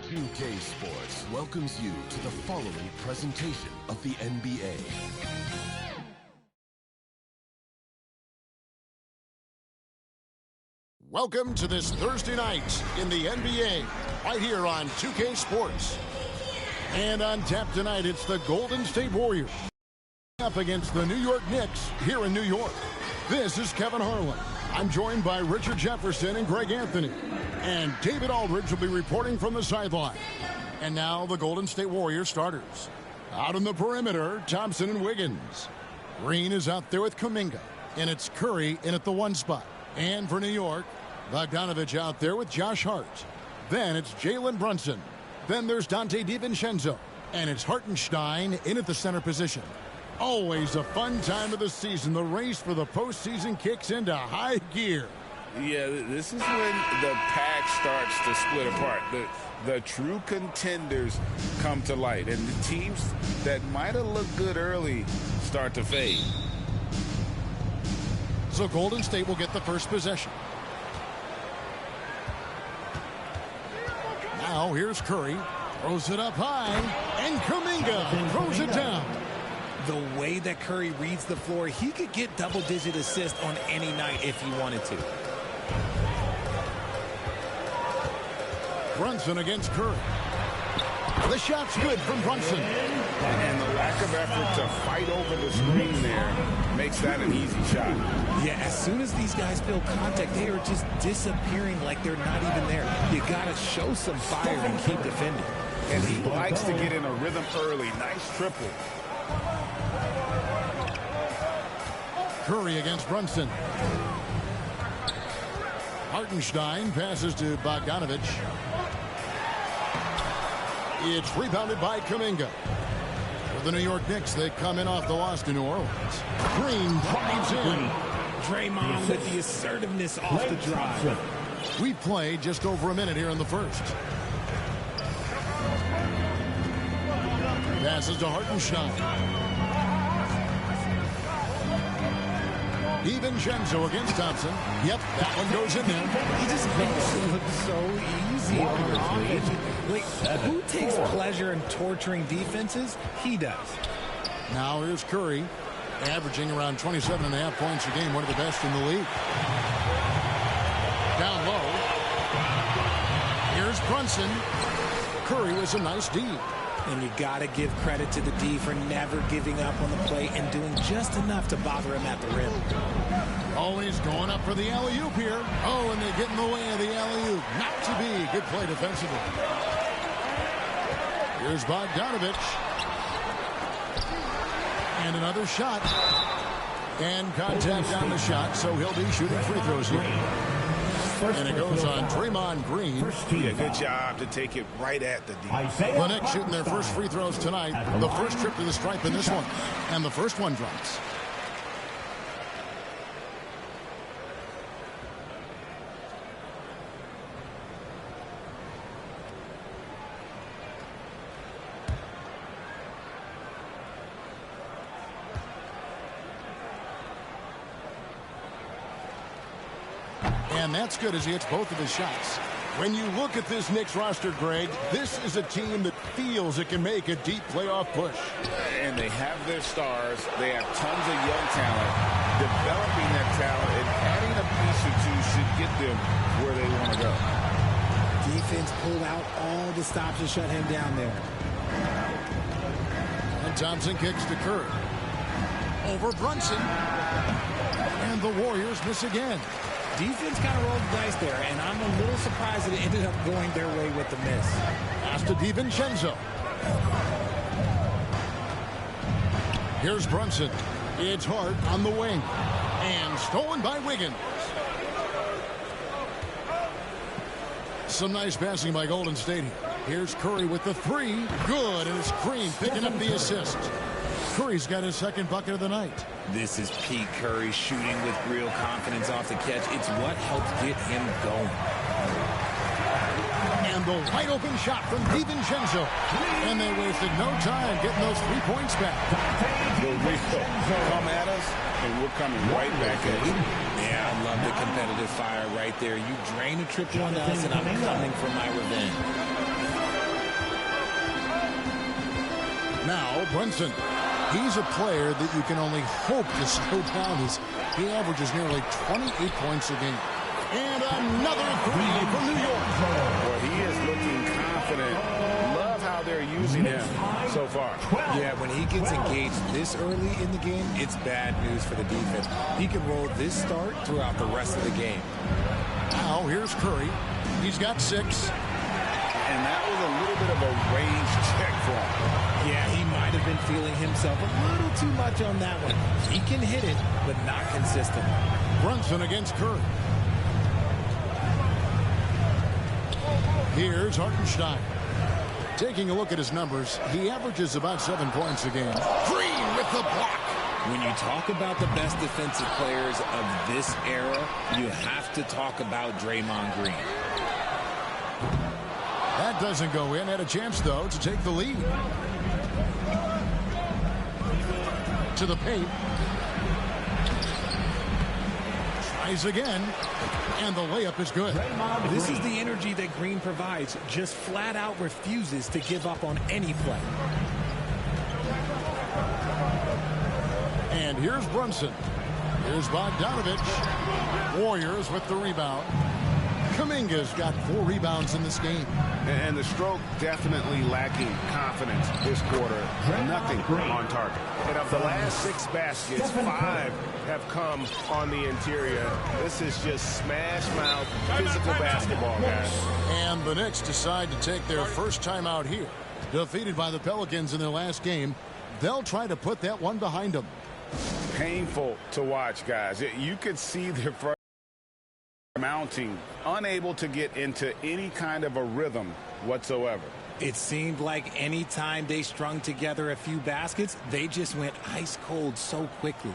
2K Sports welcomes you to the following presentation of the NBA. Welcome to this Thursday night in the NBA, right here on 2K Sports. And on tap tonight, it's the Golden State Warriors up against the New York Knicks here in New York. This is Kevin Harlan. I'm joined by Richard Jefferson and Greg Anthony. And David Aldridge will be reporting from the sideline. And now the Golden State Warriors starters. Out on the perimeter, Thompson and Wiggins. Green is out there with Kuminga. And it's Curry in at the 1 spot. And for New York, Bogdanovich out there with Josh Hart. Then it's Jalen Brunson. Then there's Dante DiVincenzo. And it's Hartenstein in at the center position. Always a fun time of the season. The race for the postseason kicks into high gear. Yeah, this is when the pack starts to split apart. The true contenders come to light. And the teams that might have looked good early start to fade. So Golden State will get the first possession. Now here's Curry. Throws it up high. And Kuminga throws it down. The way that Curry reads the floor, he could get double-digit assists on any night if he wanted to. Brunson against Curry. The shot's good from Brunson. And the lack of effort to fight over the screen there makes that an easy shot. Yeah, as soon as these guys feel contact, they are just disappearing like they're not even there. You got to show some fire and keep defending. And he likes to get in a rhythm early. Nice triple. Curry against Brunson. Hartenstein passes to Bogdanovich. It's rebounded by Kuminga. For the New York Knicks, they come in off the loss to New Orleans. Green drives in. Draymond with the assertiveness off the drive. We played just over a minute here in the first. Passes to Hartenstein. DiVincenzo against Thompson. Yep, that one goes in there. He just makes it look so easy on offense. Like, who takes pleasure in torturing defenses? He does. Now here's Curry, averaging around 27.5 points a game, one of the best in the league. Down low. Here's Brunson. Curry was a nice D. And you got to give credit to the D for never giving up on the play and doing just enough to bother him at the rim. Always going up for the alley-oop here. Oh, and they get in the way of the alley-oop. Not to be. Good play defensively. Here's Bogdanovich. And another shot. And contact on the shot, so he'll be shooting free throws here. And it goes on Draymond Green. Yeah, good job to take it right at the D. The Knicks shooting their first free throws tonight. The first trip to the stripe in this one. And the first one drops. And that's good as he hits both of his shots. When you look at this Knicks roster, Greg, this is a team that feels it can make a deep playoff push. And they have their stars. They have tons of young talent. Developing that talent and adding a piece or two should get them where they want to go. Defense pulled out all the stops to shut him down there. And Thompson kicks to Curry. Over Brunson. And the Warriors miss again. Defense kind of rolled the dice there, and I'm a little surprised that it ended up going their way with the miss. Pass to DiVincenzo. Here's Brunson. It's Hart on the wing. And stolen by Wiggins. Some nice passing by Golden State. Here's Curry with the 3. Good, and it's Green picking up the assist. Curry's got his second bucket of the night. This is Pete Curry shooting with real confidence off the catch. It's what helps get him going. And the wide open shot from DiVincenzo. And they wasted no time getting those 3 points back. The real come at us, and we're coming right back at you. Yeah, I love the competitive fire right there. You drain a triple on us, and I'm coming for my revenge. Now, Brunson. He's a player that you can only hope to slow down as he averages nearly 28 points a game. And another three from New York. Well, he is looking confident. Love how they're using him so far. Yeah, when he gets engaged this early in the game, it's bad news for the defense. He can roll this start throughout the rest of the game. Now, here's Curry. He's got 6. And that was a little bit of a range check for him. Yeah, he might have been feeling himself a little too much on that one. He can hit it, but not consistently. Brunson against Curry. Here's Hartenstein. Taking a look at his numbers, he averages about 7 points a game. Green with the block. When you talk about the best defensive players of this era, you have to talk about Draymond Green. That doesn't go in. Had a chance, though, to take the lead. To the paint. Tries again. And the layup is good. This is the energy that Green provides. Just flat out refuses to give up on any play. And here's Brunson. Here's Bogdanovich. Warriors with the rebound. Kuminga's got 4 rebounds in this game. And the stroke definitely lacking confidence this quarter. Nothing on target. And of the last 6 baskets, 5 have come on the interior. This is just smash mouth physical basketball, guys. And the Knicks decide to take their first time out here. Defeated by the Pelicans in their last game, they'll try to put that one behind them. Painful to watch, guys. You could see their first mounting, unable to get into any kind of a rhythm whatsoever. It seemed like any time they strung together a few baskets, they just went ice cold so quickly.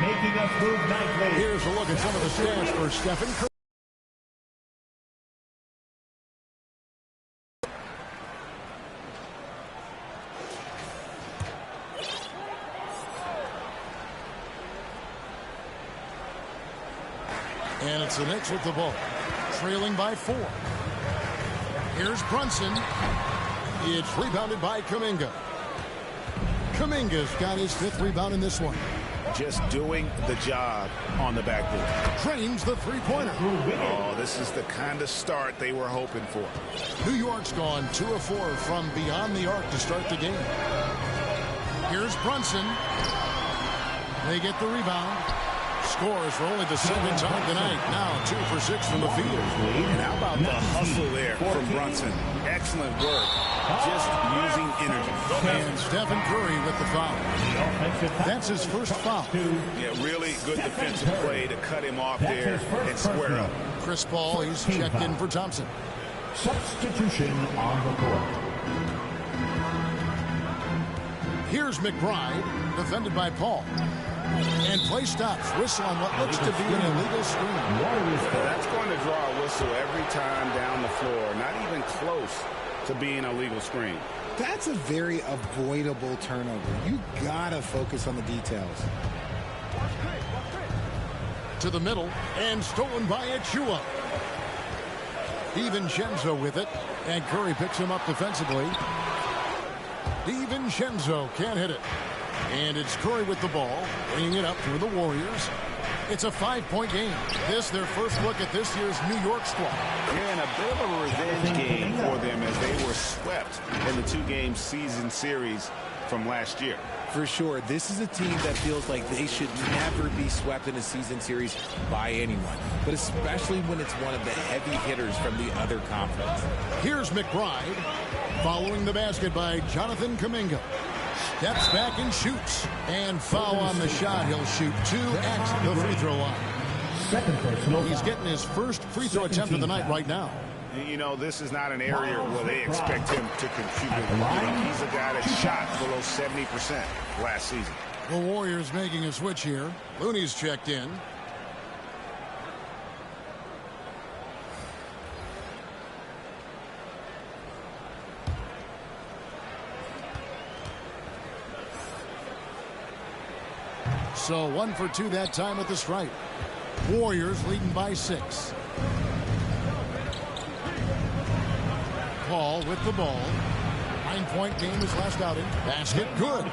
Making us move nightly. Here's a look at some of the stats for Stephen Curry. And it's the Knicks with the ball, trailing by 4. Here's Brunson. It's rebounded by Kuminga. Kuminga's got his 5th rebound in this one. Just doing the job on the backboard. Drains the three-pointer. Oh, this is the kind of start they were hoping for. New York's gone 2 of 4 from beyond the arc to start the game. Here's Brunson. They get the rebound. Scores for only the 2nd time tonight. Now 2 for 6 from the field. And how about the hustle there from Brunson? Excellent work. Just using energy. And Stephen Curry with the foul. That's his first foul. Yeah, really good defensive play to cut him off there and square up. Chris Paul, he's checked in for Thompson. Substitution on the court. Here's McBride, defended by Paul. And play stops. Whistle on what looks to be an illegal screen. That's going to draw a whistle every time down the floor. Not even close to being a legal screen. That's a very avoidable turnover. You gotta focus on the details. To the middle, and stolen by Achua. DiVincenzo with it, and Curry picks him up defensively. DiVincenzo can't hit it. And it's Curry with the ball, bringing it up for the Warriors. It's a 5-point game. This their first look at this year's New York squad. Yeah, and a bit of a revenge game for them as they were swept in the 2-game season series from last year. For sure, this is a team that feels like they should never be swept in a season series by anyone, but especially when it's one of the heavy hitters from the other conference. Here's McBride, following the basket by Jonathan Kuminga. Steps back and shoots. And foul on the shot. He'll shoot 2 at the free throw line. He's getting his first free throw attempt of the night right now. You know, this is not an area where they expect him to contribute. He's a guy that shot below 70% last season. The Warriors making a switch here. Looney's checked in. So 1 for 2 that time at the stripe. Warriors leading by 6. Paul with the ball. 9-point game his last outing. Basket good.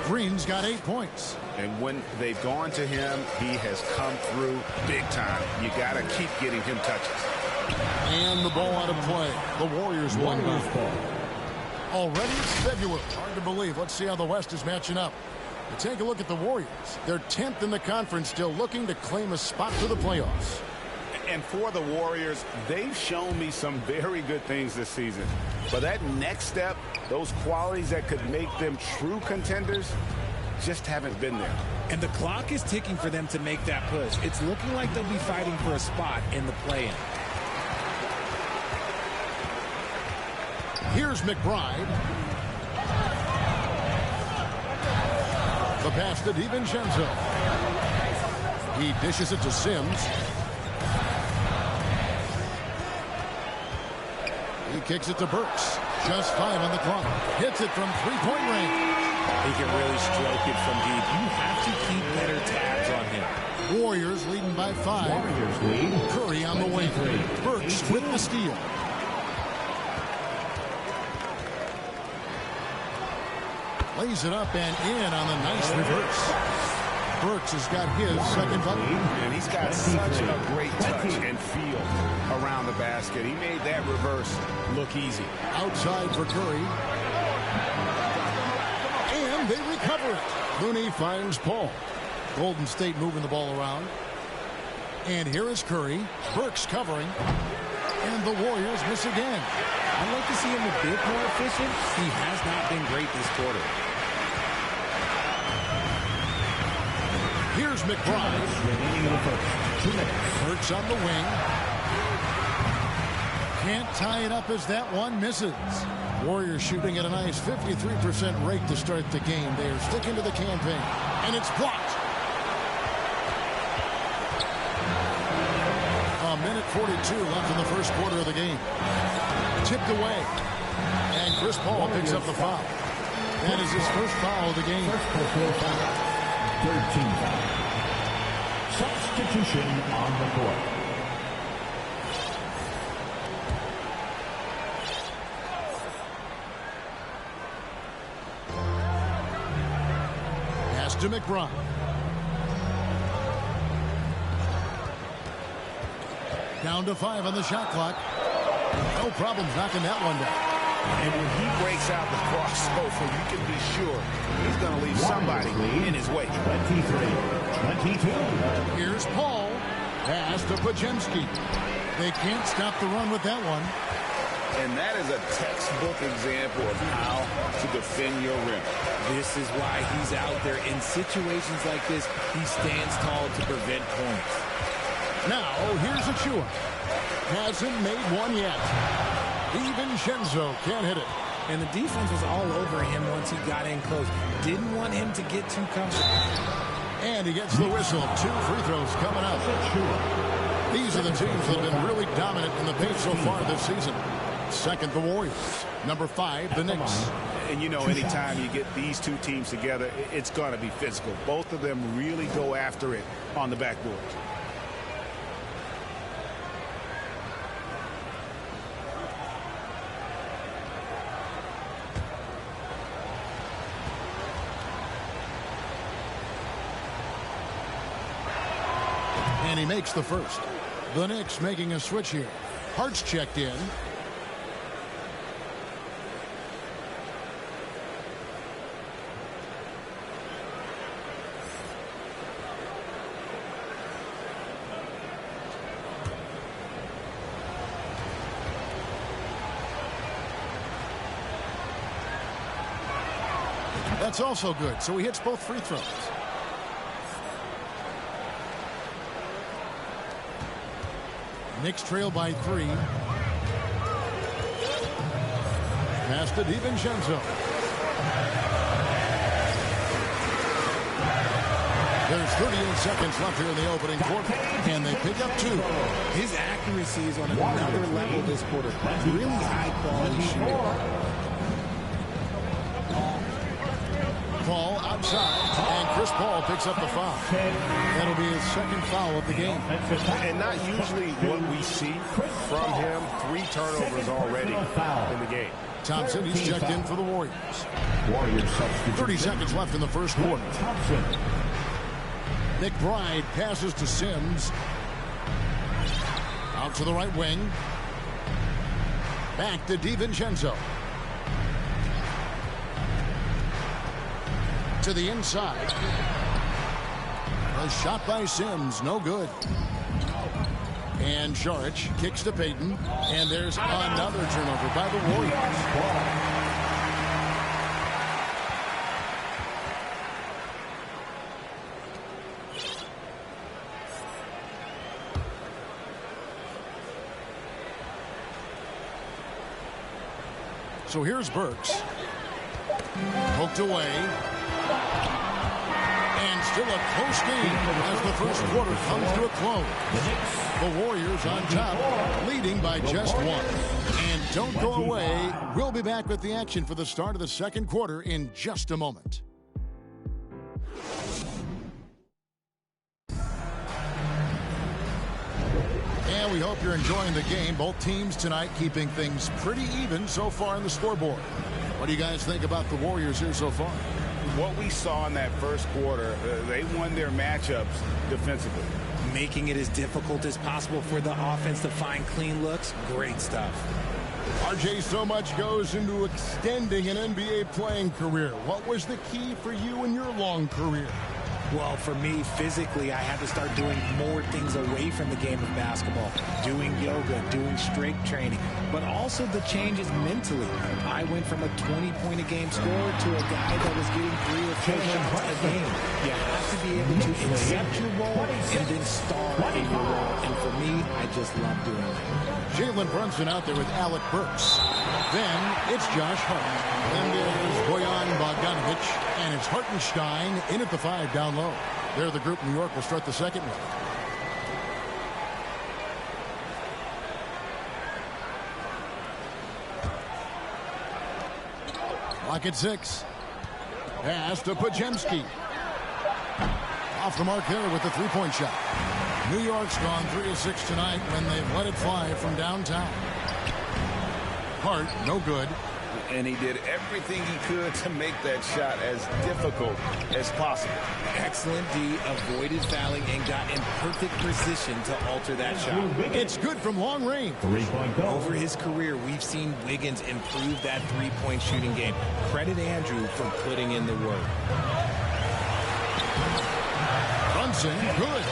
Green's got 8 points. And when they've gone to him, he has come through big time. You got to keep getting him touches. And the ball out of play. The Warriors won. Already it's February. Hard to believe. Let's see how the West is matching up. But take a look at the Warriors. They're 10th in the conference, still looking to claim a spot for the playoffs. And for the Warriors, they've shown me some very good things this season. But that next step, those qualities that could make them true contenders, just haven't been there. And the clock is ticking for them to make that push. It's looking like they'll be fighting for a spot in the play-in. Here's McBride. The pass to DiVincenzo. He dishes it to Sims. He kicks it to Burks. Just 5 on the clock. Hits it from 3-point range. He can really stroke it from deep. You have to keep better tabs on him. Warriors leading by 5. Warriors lead. Curry on the wing. Burks with the steal. Lays it up and in on the nice reverse. Burks has got his second bucket. And he's got such a great touch and feel around the basket. He made that reverse look easy. Outside for Curry. And they recover it. Looney finds Paul. Golden State moving the ball around. And here is Curry. Burks covering. And the Warriors miss again. I'd like to see him a bit more efficient. He has not been great this quarter. Here's McBride. Burks on the wing. Can't tie it up as that one misses. Warriors shooting at a nice 53% rate to start the game. They are sticking to the campaign. And it's blocked. A minute 42 left in the first quarter of the game. Tipped away. And Chris Paul picks up the foul. That is his first foul of the game. First personal foul. 13 foul. Substitution on the court. Pass to McBride. Down to 5 on the shot clock. No problems knocking that one down. And when he breaks out the crossover, you can be sure he's going to leave somebody in his way. 22. Here's Paul. Pass to Pajemski. They can't stop the run with that one. And that is a textbook example of how to defend your rim. This is why he's out there. In situations like this, he stands tall to prevent points. Now, here's Achua. Hasn't made one yet. DiVincenzo can't hit it. And the defense was all over him once he got in close. Didn't want him to get too comfortable. And he gets the whistle. 2 free throws coming up. These are the teams that have been really dominant in the paint so far this season. Second, the Warriors. Number 5, the Knicks. And you know, anytime you get these two teams together, it's going to be physical. Both of them really go after it on the backboard. And he makes the first. The Knicks making a switch here. Hart's checked in. That's also good, so he hits both free throws. Knicks trail by 3. Pass to DiVincenzo. There's 38 seconds left here in the opening quarter, and they pick up 2. His accuracy is on another level this quarter. Really high-quality shooting. Paul outside, and Chris Paul picks up the foul. That'll be his second foul of the game. And not usually what we see from him. 3 turnovers already in the game. Thompson, he's checked in for the Warriors. 30 seconds left in the first quarter. McBride passes to Sims. Out to the right wing. Back to DiVincenzo. To the inside. A shot by Sims, no good. And Saric kicks to Payton, and there's another turnover by the Warriors. So here's Burks. Poked away. And still a close game as the first quarter comes to a close. The Warriors on top, leading by just 1. And don't go away. We'll be back with the action for the start of the second quarter in just a moment. And we hope you're enjoying the game. Both teams tonight keeping things pretty even so far in the scoreboard. What do you guys think about the Warriors here so far? What we saw in that first quarter, they won their matchups defensively. Making it as difficult as possible for the offense to find clean looks. Great stuff. RJ, so much goes into extending an NBA playing career. What was the key for you in your long career? Well, for me, physically, I had to start doing more things away from the game of basketball. Doing yoga, doing strength training, but also the changes mentally. I went from a 20-point-a-game scorer to a guy that was getting 3 or 4 shots a game. You have to be able to accept your role and then star in your role. And for me, I just love doing it. Jalen Brunson out there with Alec Burks. Then it's Josh Hart. Then there's Bojan Bogdanovic. And it's Hartenstein in at the 5 down low. There the group. New York will start the second one. Clock at 6. Pass to Pajemski. Off the mark there with the 3-point shot. New York's gone 3 of 6 tonight when they've let it fly from downtown. Hart, no good. And he did everything he could to make that shot as difficult as possible. Excellent D, avoided fouling, and got in perfect position to alter that shot. It's good from long range. 3-point goal. Over his career, we've seen Wiggins improve that 3-point shooting game. Credit Andrew for putting in the work. Brunson, good.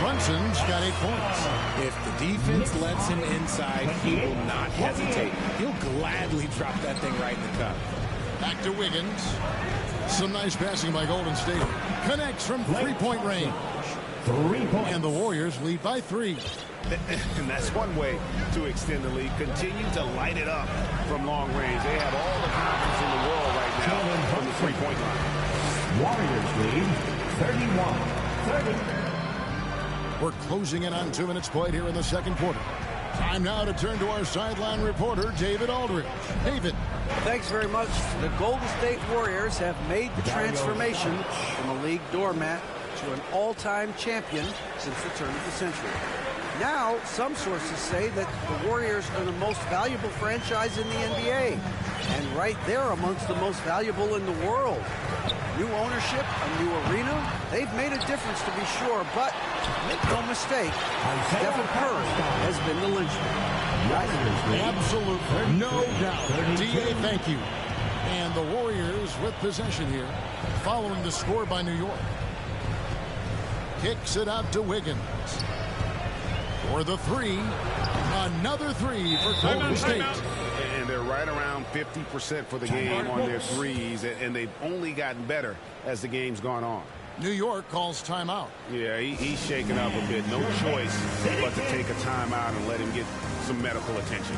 Brunson's got 8 points. If the defense lets him inside, he will not hesitate. He'll gladly drop that thing right in the cup. Back to Wiggins. Some nice passing by Golden State. Connects from 3-point range. 3 points. And the Warriors lead by 3. And that's one way to extend the lead. Continue to light it up from long range. They have all the confidence in the world right now from the 3-point line. Warriors lead 31-30. We're closing in on 2 minutes played here in the second quarter. Time now to turn to our sideline reporter, David Aldridge. David. Thanks very much. The Golden State Warriors have made the transformation from a league doormat to an all-time champion since the turn of the century. Now, some sources say that the Warriors are the most valuable franchise in the NBA. And right there amongst the most valuable in the world. New ownership, a new arena, they've made a difference to be sure, but make no mistake, Stephen Curry has been the linchpin. Absolutely, no doubt. D.A., thank you. And the Warriors with possession here, following the score by New York. Kicks it out to Wiggins. For the three, another three for Golden State. And they're right around 50% for the game on their threes, and they've only gotten better as the game's gone on. New York calls timeout. Yeah, he's shaking up a bit. No choice but to take a timeout and let him get some medical attention.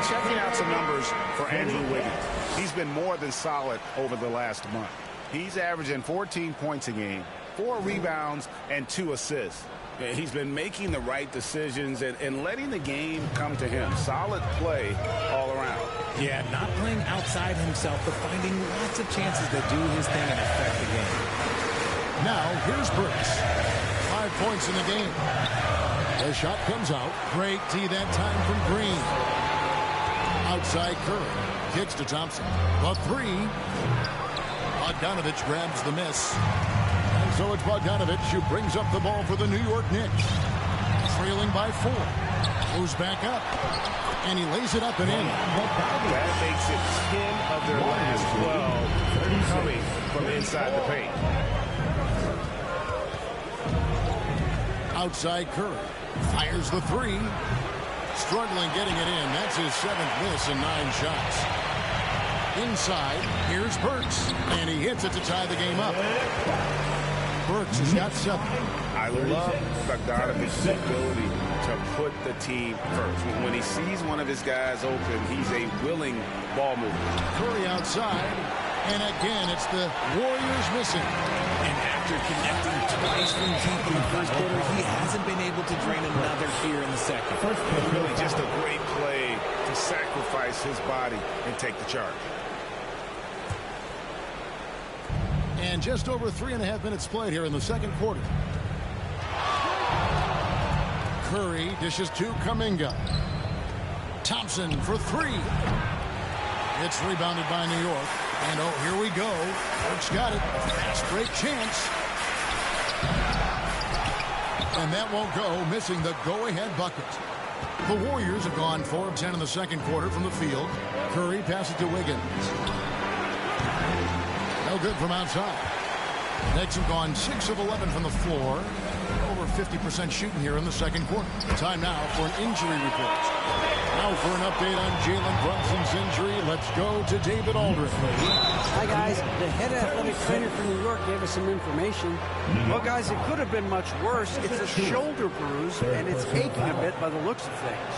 Checking out some numbers for Andrew Wiggins. He's been more than solid over the last month. He's averaging 14 points a game, 4 rebounds, and 2 assists. He's been making the right decisions and letting the game come to him. Solid play all around. Yeah, not playing outside himself, but finding lots of chances to do his thing and affect the game. Now, here's Brooks. 5 points in the game. The shot comes out. Great D that time from Green. Outside Curry. Kicks to Thompson. The three. Bogdanovich grabs the miss. And so it's Bogdanovich who brings up the ball for the New York Knicks. Trailing by 4. Moves back up. And he lays it up and in. That makes it 10 of their last 12 coming from inside the paint. Outside Curry. Fires the three. Struggling getting it in. That's his 7th miss in 9 shots. Inside, here's Burks. And he hits it to tie the game up. Burks has got 7. I love Bogdanovich's ability to put the team first. When he sees one of his guys open, he's a willing ball mover. Curry outside. And again, it's the Warriors missing. And after connecting twice from deep in the first quarter, he hasn't been able to drain another here in the second. Really just a great play to sacrifice his body and take the charge. And just over 3.5 minutes played here in the second quarter. Curry dishes to Kuminga. Thompson for 3. It's rebounded by New York. And oh, here we go. Burks got it. Fast break chance. And that won't go, missing the go-ahead bucket. The Warriors have gone 4 of 10 in the second quarter from the field. Curry passes to Wiggins. No good from outside. Knicks have gone 6 of 11 from the floor. Over 50% shooting here in the second quarter. Time now for an injury report. Now for an update on Jalen Brunson's injury, let's go to David Aldridge. Hi, guys. The head athletic trainer for New York gave us some information. Well, guys, it could have been much worse. It's a shoulder bruise, and it's aching a bit by the looks of things.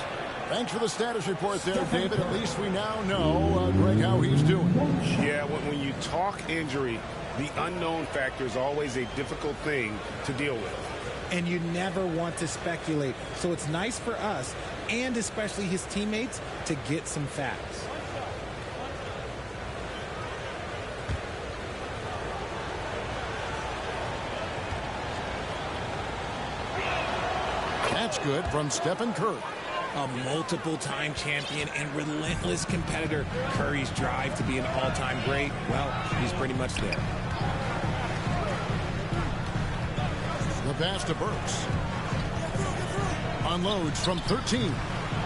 Thanks for the status report there, David. At least we now know, Greg, how he's doing. Yeah, when you talk injury, the unknown factor is always a difficult thing to deal with. And you never want to speculate. So it's nice for us, and especially his teammates, to get some facts. That's good from Stephen Curry. A multiple-time champion and relentless competitor. Curry's drive to be an all-time great, well, he's pretty much there. The pass to Burks. Unloads from 13.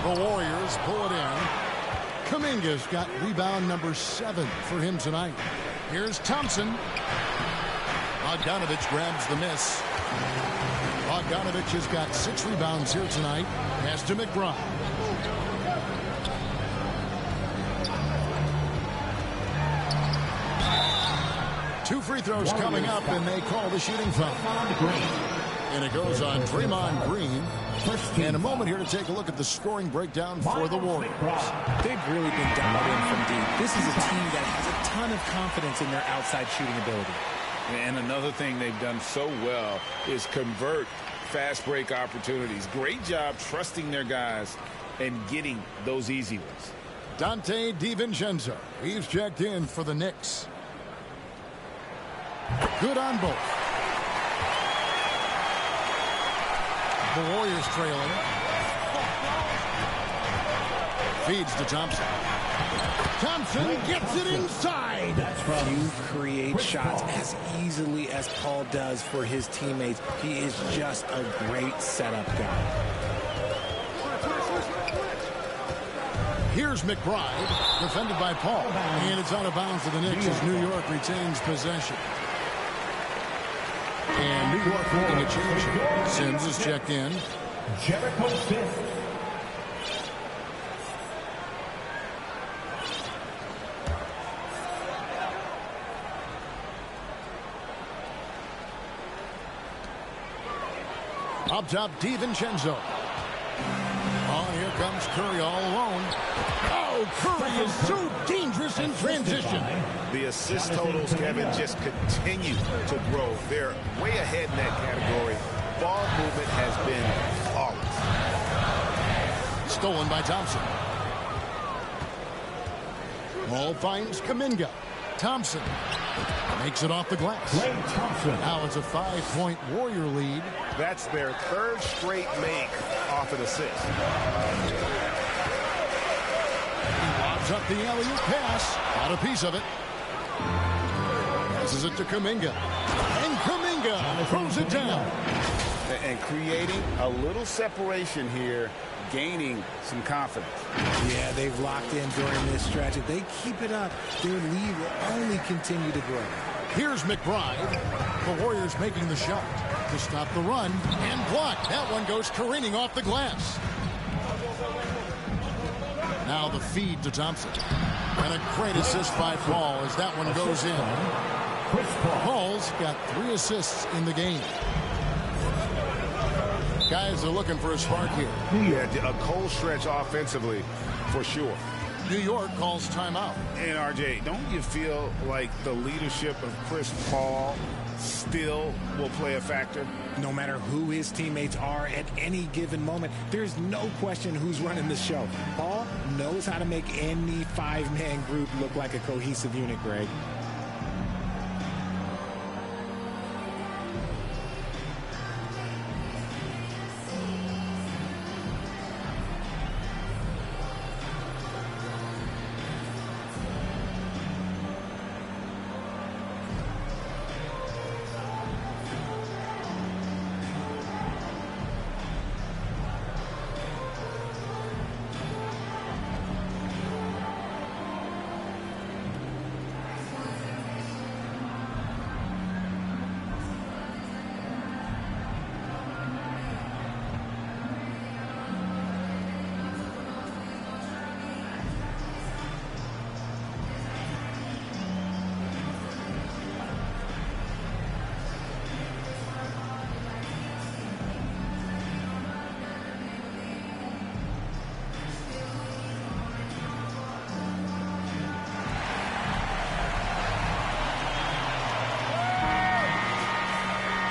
The Warriors pull it in. Kuminga's got rebound number 7 for him tonight. Here's Thompson. Bogdanovich grabs the miss. Bogdanovich has got 6 rebounds here tonight. Pass to McBride. Two free throws coming up, and they call the shooting foul. And it goes on Draymond Green. And a moment here to take a look at the scoring breakdown for the Warriors. They've really been dialed in from deep. This is a team that has a ton of confidence in their outside shooting ability. And another thing they've done so well is convert fast break opportunities. Great job trusting their guys and getting those easy ones. Dante DiVincenzo. He's checked in for the Knicks. Good on both. The Warriors trailing. Feeds to Thompson. Thompson gets it inside. Few create shots as easily as Paul does for his teammates. He is just a great setup guy. Here's McBride, defended by Paul. And it's out of bounds to the Knicks as New York retains possession. And New York making a change. Sims is checked in. Jericho Sims. Up top, DiVincenzo. Oh, here comes Curry all alone. Oh, Curry is so dangerous in transition. The assist totals, Kevin, just continue to grow. They're way ahead in that category. Ball movement has been flawless. Stolen by Thompson. Ball finds Kuminga. Thompson makes it off the glass. Now it's a 5-point Warrior lead. That's their 3rd straight make off an assist. He lobs up the alley-oop pass. Got a piece of it. Passes it to Kuminga. And Kuminga throws it down. And creating a little separation here, gaining some confidence. Yeah, they've locked in during this stretch. If they keep it up, their lead will only continue to grow. Here's McBride. The Warriors making the shot to stop the run and block. That one goes careening off the glass. Now the feed to Thompson. And a great assist by Paul as that one goes in. Paul's got 3 assists in the game. Guys are looking for a spark here. Yeah, a cold stretch offensively, for sure. New York calls timeout. And, RJ, don't you feel like the leadership of Chris Paul still will play a factor? No matter who his teammates are at any given moment, there's no question who's running the show. Paul knows how to make any 5-man group look like a cohesive unit, Greg.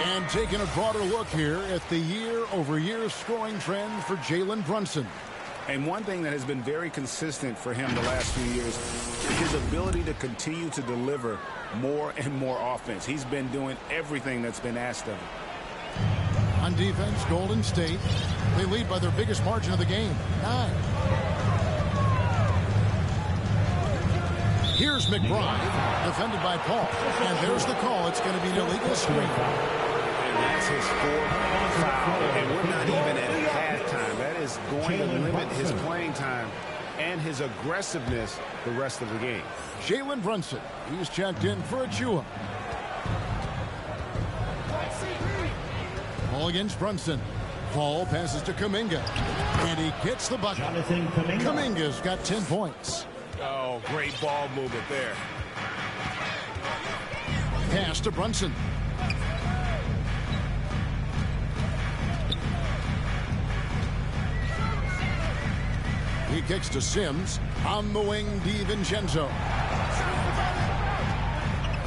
And taking a broader look here at the year-over-year scoring trend for Jalen Brunson. And one thing that has been very consistent for him the last few years is his ability to continue to deliver more and more offense. He's been doing everything that's been asked of him. On defense, Golden State. They lead by their biggest margin of the game, 9. Here's McBride, defended by Paul. And there's the call. It's going to be an illegal screen. And that's his 4th foul. And we're not even at halftime. That is going to limit his playing time and his aggressiveness the rest of the game. Jalen Brunson, he's checked in for Achua. Ball against Brunson. Ball passes to Kuminga. And he gets the bucket. Kuminga's got 10 points. Oh, great ball movement there. Pass to Brunson. He kicks to Sims. On the wing, DiVincenzo.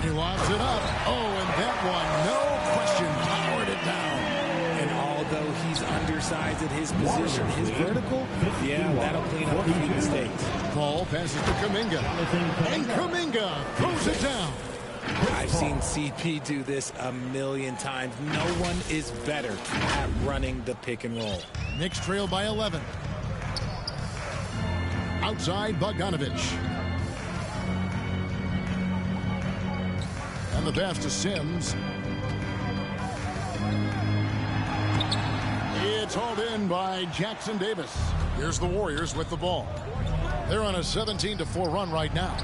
He lobs it up. Oh, and that one, no question, powered it down. And although he's undersized at his position, his vertical, yeah, that'll clean up a few mistakes. Ball passes to Kuminga. And Kuminga throws it down. I've seen CP do this a million times. No one is better at running the pick and roll. Knicks trail by 11. Outside, Bogdanovich. And the pass to Sims. It's hauled in by Jackson Davis. Here's the Warriors with the ball. They're on a 17-4 run right now.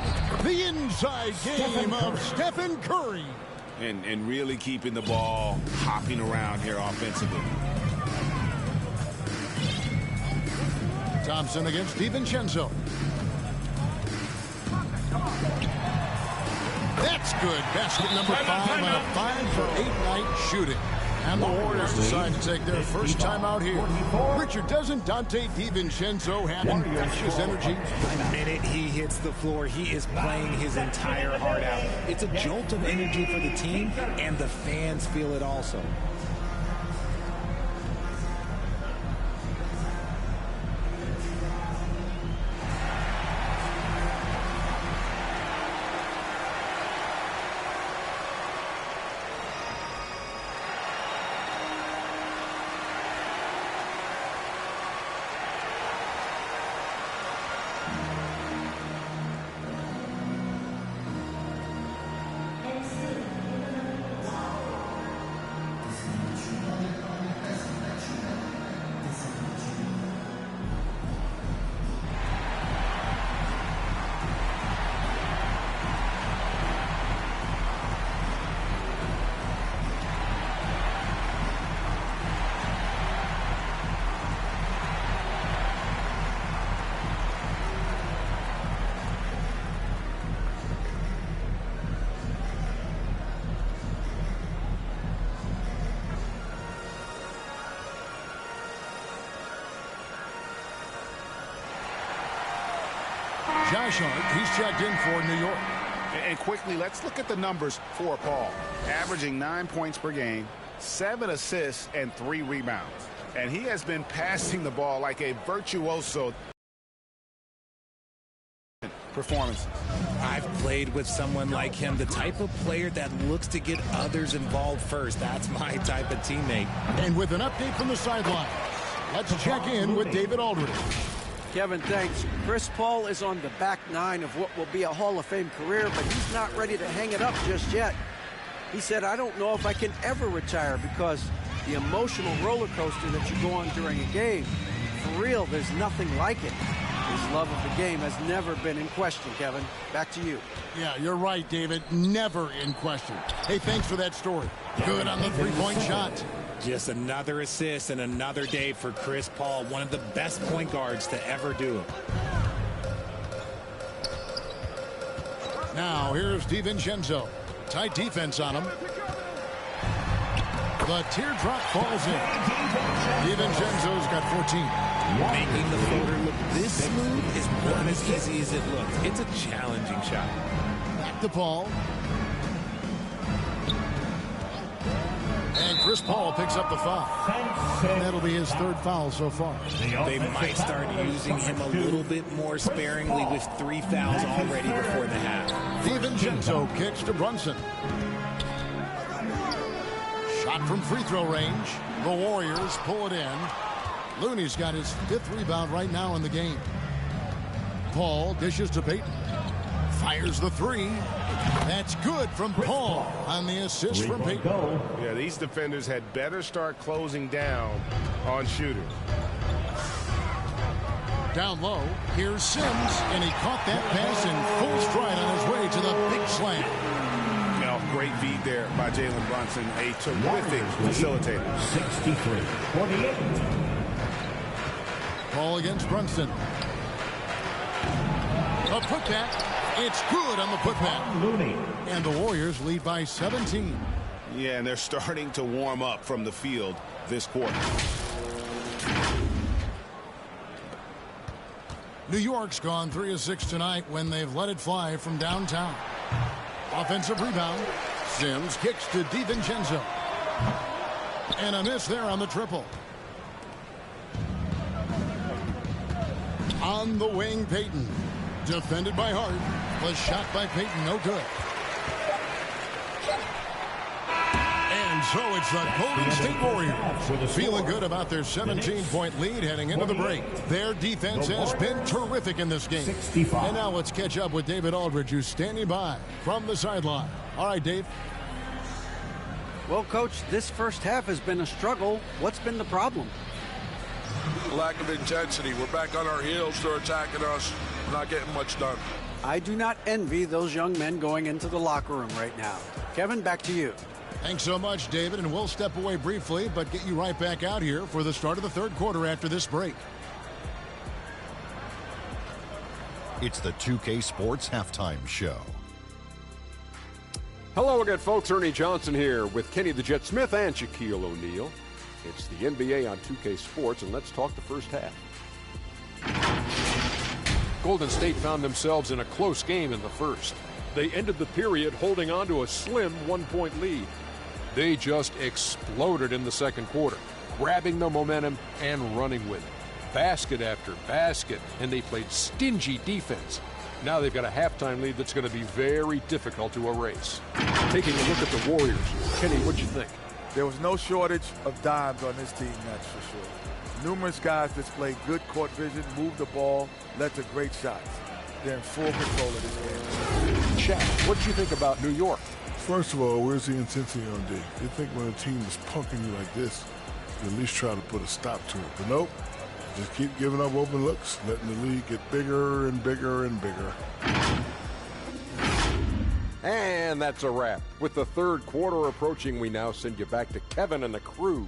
The inside game of Stephen Curry. And really keeping the ball hopping around here offensively. Thompson against DiVincenzo. That's good. Basket number 5 on a 5-for-8 night shooting. And the Warriors decide to take their first time out here. Richard, doesn't Dante DiVincenzo have infectious energy? The minute he hits the floor, he is playing his entire heart out. It's a jolt of energy for the team, and the fans feel it also. Josh Hart, he's checked in for New York. And quickly, let's look at the numbers for Paul. Averaging 9 points per game, 7 assists, and 3 rebounds. And he has been passing the ball like a virtuoso performance. I've played with someone like him, the type of player that looks to get others involved first. That's my type of teammate. And with an update from the sideline, let's check in with David Aldridge. Kevin, thanks. Chris Paul is on the back 9 of what will be a Hall of Fame career, but he's not ready to hang it up just yet. He said, I don't know if I can ever retire because the emotional roller coaster that you go on during a game, for real, there's nothing like it. His love of the game has never been in question, Kevin. Back to you. Yeah, you're right, David. Never in question. Hey, thanks for that story. Good on the three-point shot. Just another assist and another day for Chris Paul, one of the best point guards to ever do it. Now, here's DiVincenzo. Tight defense on him. The teardrop falls in. DiVincenzo's got 14. Making the floater look this smooth is not as easy as it looks. It's a challenging shot. Back to Paul. And Chris Paul picks up the foul. That'll be his 3rd foul so far. They might start using him a little bit more sparingly with 3 fouls already before the half. DiVincenzo kicks to Brunson. Shot from free throw range. The Warriors pull it in. Looney's got his 5th rebound right now in the game. Paul dishes to Payton. Fires the 3. That's good from Paul on the assist from Payton. Yeah, these defenders had better start closing down on shooters. Down low, here's Sims, and he caught that pass in full stride on his way to the big slam. Now, great feed there by Jalen Brunson, a terrific facilitator. 63-48. Paul against Brunson. A putback. It's good on the putback. And the Warriors lead by 17. Yeah, and they're starting to warm up from the field this quarter. New York's gone 3 of 6 tonight when they've let it fly from downtown. Offensive rebound. Sims kicks to DiVincenzo. And a miss there on the triple. On the wing, Payton. Defended by Hart. Was shot by Payton, no good. And so it's the Golden State Warriors feeling good about their 17-point lead heading into the break. Their defense has been terrific in this game. And now let's catch up with David Aldridge, who's standing by from the sideline. All right, Dave. Well, Coach, this first half has been a struggle. What's been the problem? Lack of intensity. We're back on our heels. They're attacking us. We're not getting much done. I do not envy those young men going into the locker room right now. Kevin, back to you. Thanks so much, David, and we'll step away briefly, but get you right back out here for the start of the third quarter after this break. It's the 2K Sports Halftime Show. Hello again, folks. Ernie Johnson here with Kenny the Jet Smith and Shaquille O'Neal. It's the NBA on 2K Sports, and let's talk the first half. Golden State found themselves in a close game in the first. They ended the period holding on to a slim 1-point lead. They just exploded in the second quarter, grabbing the momentum and running with it. Basket after basket, and they played stingy defense. Now they've got a halftime lead that's going to be very difficult to erase. Taking a look at the Warriors, Kenny, what'd you think? There was no shortage of dimes on this team, that's for sure. Numerous guys displayed good court vision, moved the ball, led to great shots. They're in full control of this game. Shaq, what did you think about New York? First of all, where's the intensity on D? You think when a team is punking you like this, you at least try to put a stop to it. But nope, just keep giving up open looks, letting the lead get bigger and bigger and bigger. And that's a wrap. With the third quarter approaching, we now send you back to Kevin and the crew.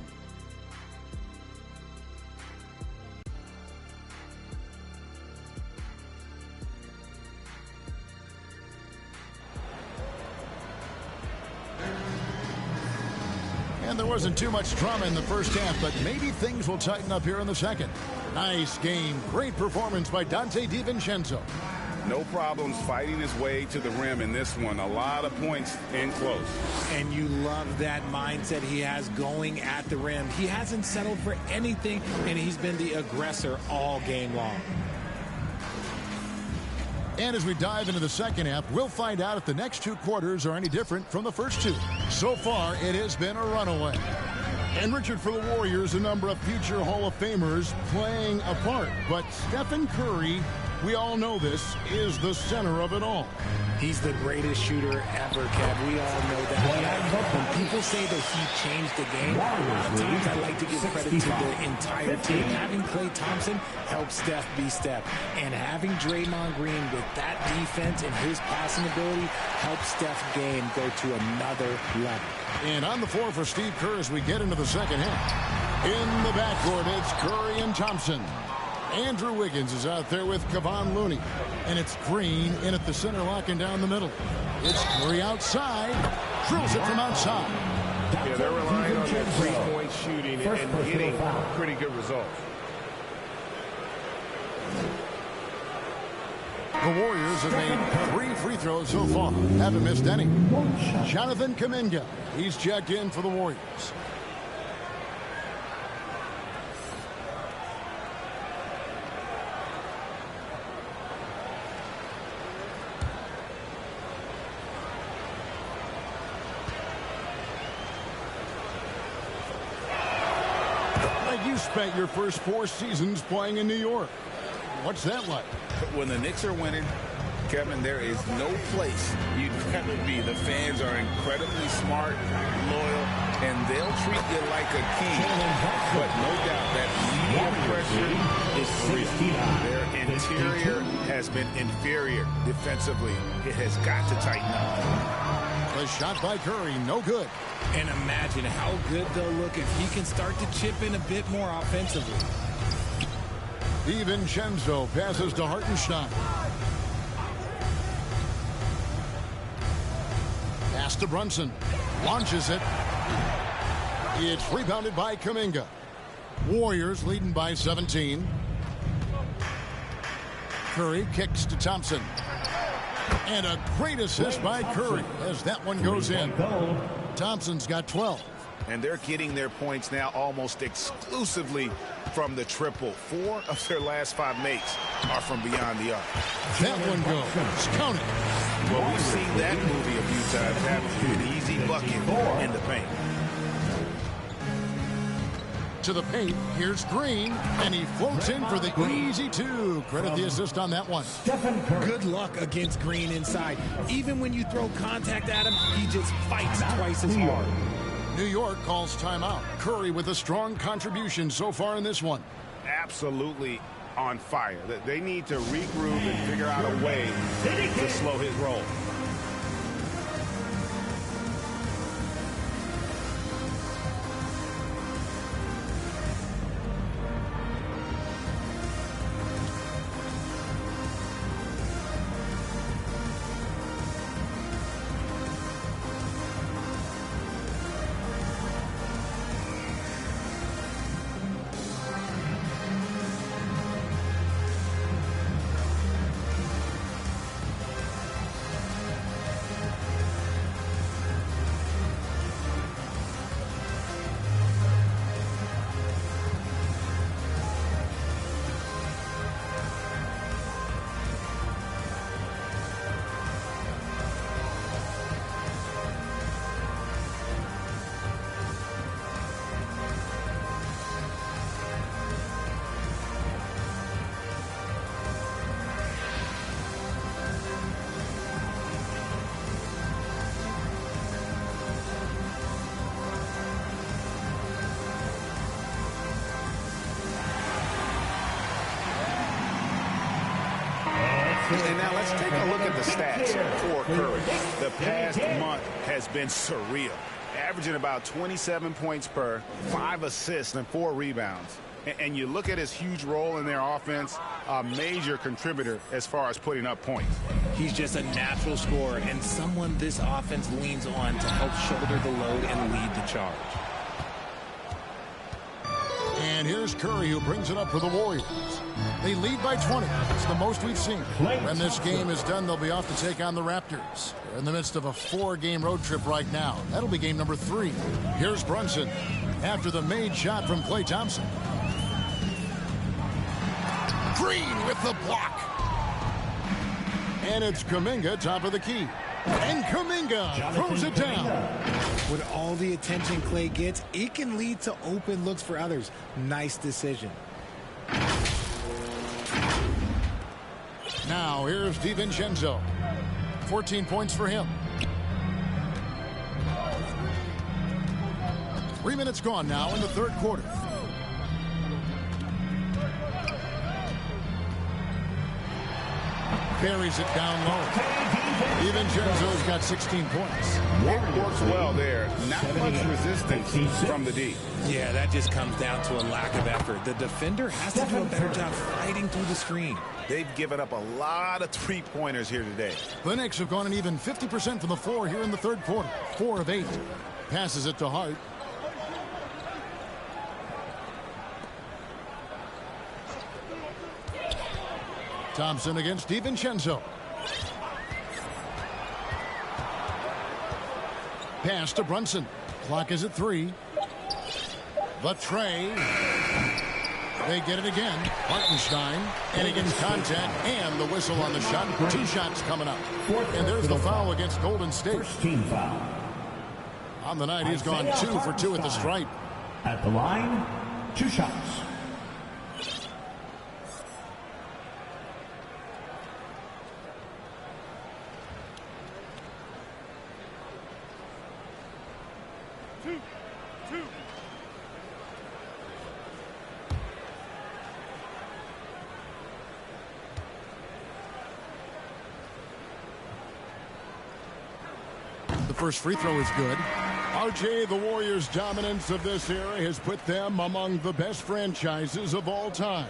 And there wasn't too much drama in the first half, but maybe things will tighten up here in the second. Nice game. Great performance by Dante DiVincenzo. No problems fighting his way to the rim in this one. A lot of points in close. And you love that mindset he has going at the rim. He hasn't settled for anything, and he's been the aggressor all game long. And as we dive into the second half, we'll find out if the next two quarters are any different from the first two. So far, it has been a runaway. And Richard, for the Warriors, a number of future Hall of Famers playing a part. But Stephen Curry, we all know this, is the center of it all. He's the greatest shooter ever, Kev. We all know that. When people say that he changed the game, a lot of times I like to give credit to the entire team. Having Klay Thompson help Steph be Steph. And having Draymond Green with that defense and his passing ability help Steph's game go to another level. And on the floor for Steve Kerr as we get into the second half. In the backcourt, it's Curry and Thompson. Andrew Wiggins is out there with Kevon Looney. And it's Green in at the center, locking down the middle. It's Curry outside. Drills it from outside. Yeah, they're relying on that three-point shooting and getting pretty good results. The Warriors have made 3 free throws so far. Haven't missed any. Jonathan Kuminga. He's checked in for the Warriors. You spent your first 4 seasons playing in New York. What's that like? When the Knicks are winning, Kevin, there is no place you'd rather be. The fans are incredibly smart, loyal, and they'll treat you like a king. But no doubt that media pressure is real. Their interior has been inferior defensively. It has got to tighten up. The shot by Curry, no good. And imagine how good they'll look if he can start to chip in a bit more offensively. DiVincenzo passes to Hartenstein. Pass to Brunson. Launches it. It's rebounded by Kuminga. Warriors leading by 17. Curry kicks to Thompson. And a great assist by Curry as that one goes in. Thompson's got 12. And they're getting their points now almost exclusively from the triple. 4 of their last 5 makes are from beyond the arc. That one goes. Count it. Well, we've seen that movie a few times. Having an easy bucket in the paint. To the paint, here's Green, and he floats in for the easy 2. Credit the assist on that one. Good luck against Green inside. Even when you throw contact at him, he just fights twice as hard. New York calls timeout. Curry with a strong contribution so far in this one. Absolutely on fire. They need to regroup and figure out a way to slow his roll. And now let's take a look at the stats for Curry. The past month has been surreal, averaging about 27 points per, 5 assists, and 4 rebounds. And you look at his huge role in their offense, a major contributor as far as putting up points. He's just a natural scorer and someone this offense leans on to help shoulder the load and lead the charge. And here's Curry, who brings it up for the Warriors. They lead by 20. It's the most we've seen. When this game is done, they'll be off to take on the Raptors. They're in the midst of a 4-game road trip right now. That'll be game number 3. Here's Brunson after the made shot from Klay Thompson. Green with the block. And it's Kuminga, top of the key. And Kuminga throws it down. With all the attention Klay gets, it can lead to open looks for others. Nice decision. Now here's DiVincenzo. 14 points for him. 3 minutes gone now in the third quarter. Buries it down low. DiVincenzo's got 16 points. It works well there. Not much resistance from the D. Yeah, that just comes down to a lack of effort. The defender has to do a better job fighting through the screen. They've given up a lot of three-pointers here today. The Knicks have gone an even 50% from the floor here in the third quarter. 4 of 8. Passes it to Hart. Thompson against DiVincenzo. Pass to Brunson. Clock is at 3. The tray. They get it again. Hartenstein. And he gets contact and the whistle on the shot. 2 shots coming up. And there's the foul against Golden State. Team foul. On the night, he's gone 2 for 2 at the stripe. At the line, 2 shots. The first free throw is good. RJ, the Warriors' dominance of this era has put them among the best franchises of all time.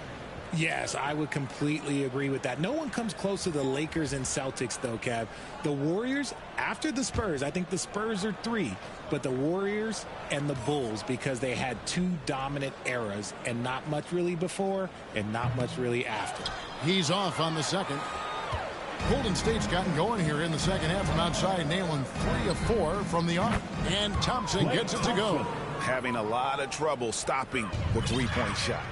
Yes, I would completely agree with that. No one comes close to the Lakers and Celtics, though, Kev. The Warriors, after the Spurs, I think the Spurs are 3, but the Warriors and the Bulls, because they had 2 dominant eras and not much really before and not much really after. He's off on the second. Golden State's gotten going here in the second half from outside, nailing 3 of 4 from the arc. And Thompson gets it to go. Having a lot of trouble stopping the three-point shot.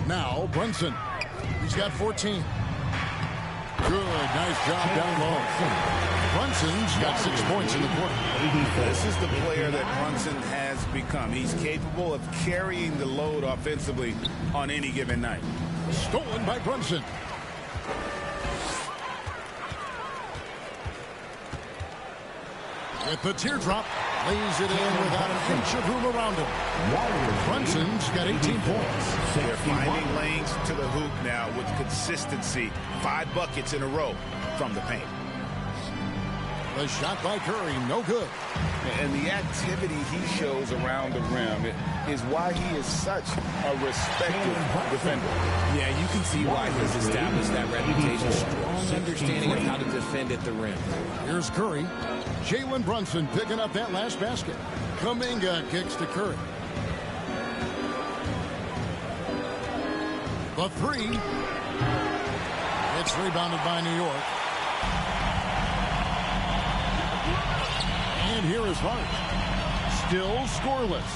Now Brunson. He's got 14. Good, nice job down low. Brunson's got 6 points in the quarter. This is the player that Brunson has become. He's capable of carrying the load offensively on any given night. Stolen by Brunson. With the teardrop, lays it in without an inch of room around him. Brunson's got 18 points. They're finding lanes to the hoop now with consistency. 5 buckets in a row from the paint. The shot by Curry, no good. And the activity he shows around the rim is why he is such a respected defender. Yeah, you can see why he's established that reputation. Strong understanding of how to defend at the rim. Here's Curry. Jalen Brunson picking up that last basket. Kuminga kicks to Curry. The 3. It's rebounded by New York. And here is Hart. Still scoreless.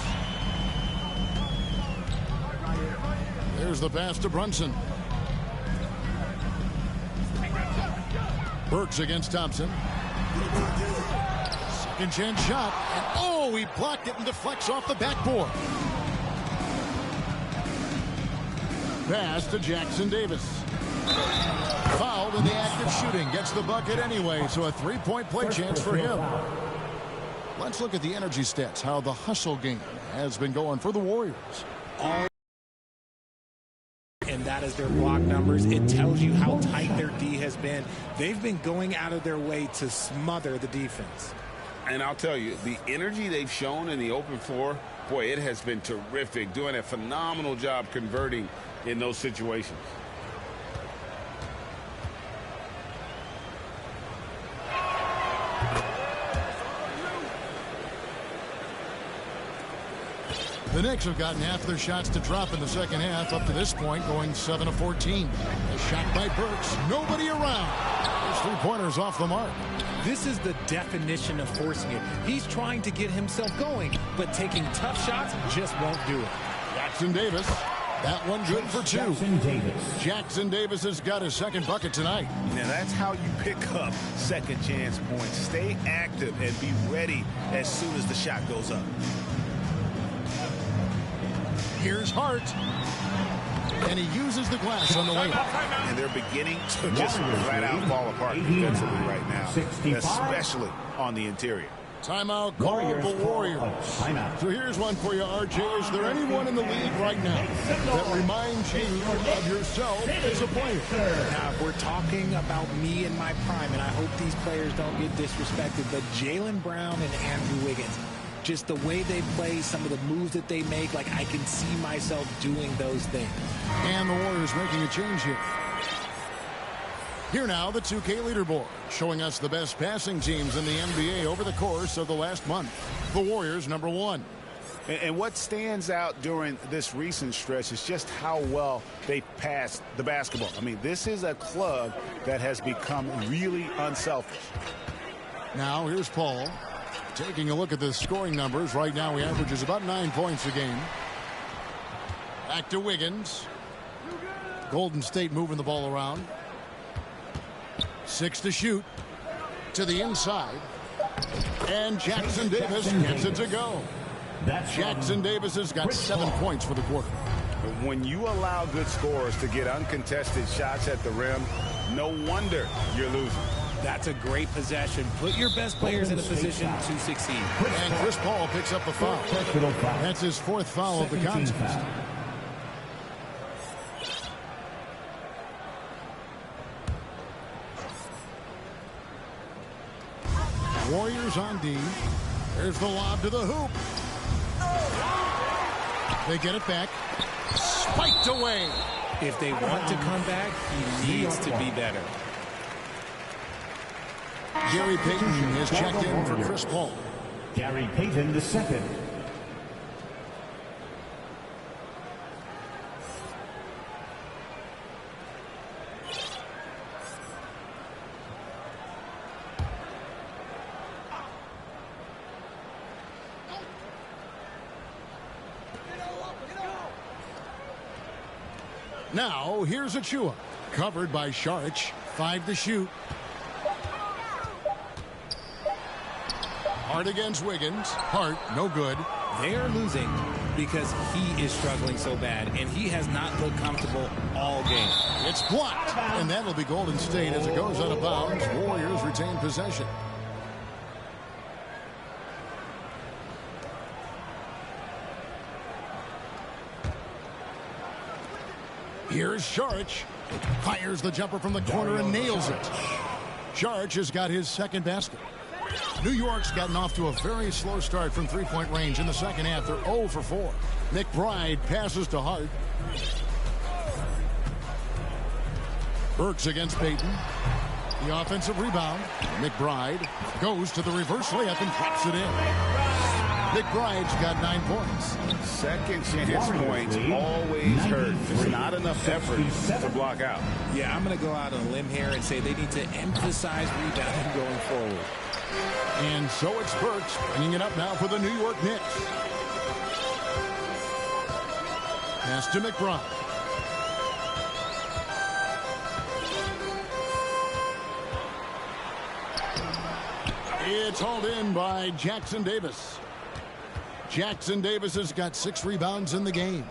There's the pass to Brunson. Burks against Thompson. Second chance shot. And oh, he blocked it and deflects off the backboard. Pass to Jackson Davis. Fouled in the act of shooting. Gets the bucket anyway, so a 3-point play chance for him. Let's look at the energy stats, how the hustle game has been going for the Warriors. And that is their block numbers. It tells you how tight their D has been. They've been going out of their way to smother the defense. And I'll tell you, the energy they've shown in the open floor, boy, it has been terrific. Doing a phenomenal job converting in those situations. The Knicks have gotten half their shots to drop in the second half up to this point, going 7 of 14. A shot by Burks. Nobody around. His 3-pointers off the mark. This is the definition of forcing it. He's trying to get himself going, but taking tough shots just won't do it. Jackson Davis. That one good for 2. Jackson Davis has got his second bucket tonight. Now that's how you pick up second chance points. Stay active and be ready as soon as the shot goes up. Here's Hart. And he uses the glass on the way up. And they're beginning to just flat out fall apart defensively right now, especially on the interior. Timeout called the Warriors. So here's one for you, RJ. Is there anyone in the league right now that reminds you of yourself as a player? Now, if we're talking about me in my prime, and I hope these players don't get disrespected, but Jaylen Brown and Andrew Wiggins, just the way they play, some of the moves that they make, like I can see myself doing those things. And the Warriors making a change here. Here now, the 2K leaderboard, showing us the best passing teams in the NBA over the course of the last month. The Warriors, number 1. And what stands out during this recent stretch is just how well they passed the basketball. I mean, this is a club that has become really unselfish. Now, here's Paul. Taking a look at the scoring numbers, right now he averages about 9 points a game. Back to Wiggins. Golden State moving the ball around. 6 to shoot. To the inside. And Jackson Davis gets it to go. Jackson Davis has got 7 points for the quarter. When you allow good scorers to get uncontested shots at the rim, no wonder you're losing. That's a great possession. Put your best players in a position to succeed. And Chris Paul picks up the foul. That's his 4th foul of the contest. Warriors on D. There's the lob to the hoop. They get it back. Spiked away. If they want to come back, he needs to be better. Gary Payton is checked in for Chris Paul. Gary Payton II. Now, here's Achua. Covered by Saric. 5 to shoot. Hart against Wiggins. Hart, no good. They are losing because he is struggling so bad, and he has not looked comfortable all game. It's blocked, and that'll be Golden State as it goes out of bounds. Warriors retain possession. Here's Saric. Fires the jumper from the corner and nails it. Saric has got his 2nd basket. New York's gotten off to a very slow start from 3-point range in the second half. They're 0 for 4. McBride passes to Hart. Burks against Payton. The offensive rebound. McBride goes to the reverse layup and drops it in. McBride's got 9 points. Second chance points always hurt. There's not enough effort to block out. Yeah, I'm going to go out on a limb here and say they need to emphasize rebounding going forward. And so it's Burks bringing it up now for the New York Knicks. Pass to McBride. It's hauled in by Jackson Davis. Jackson Davis has got 6 rebounds in the game.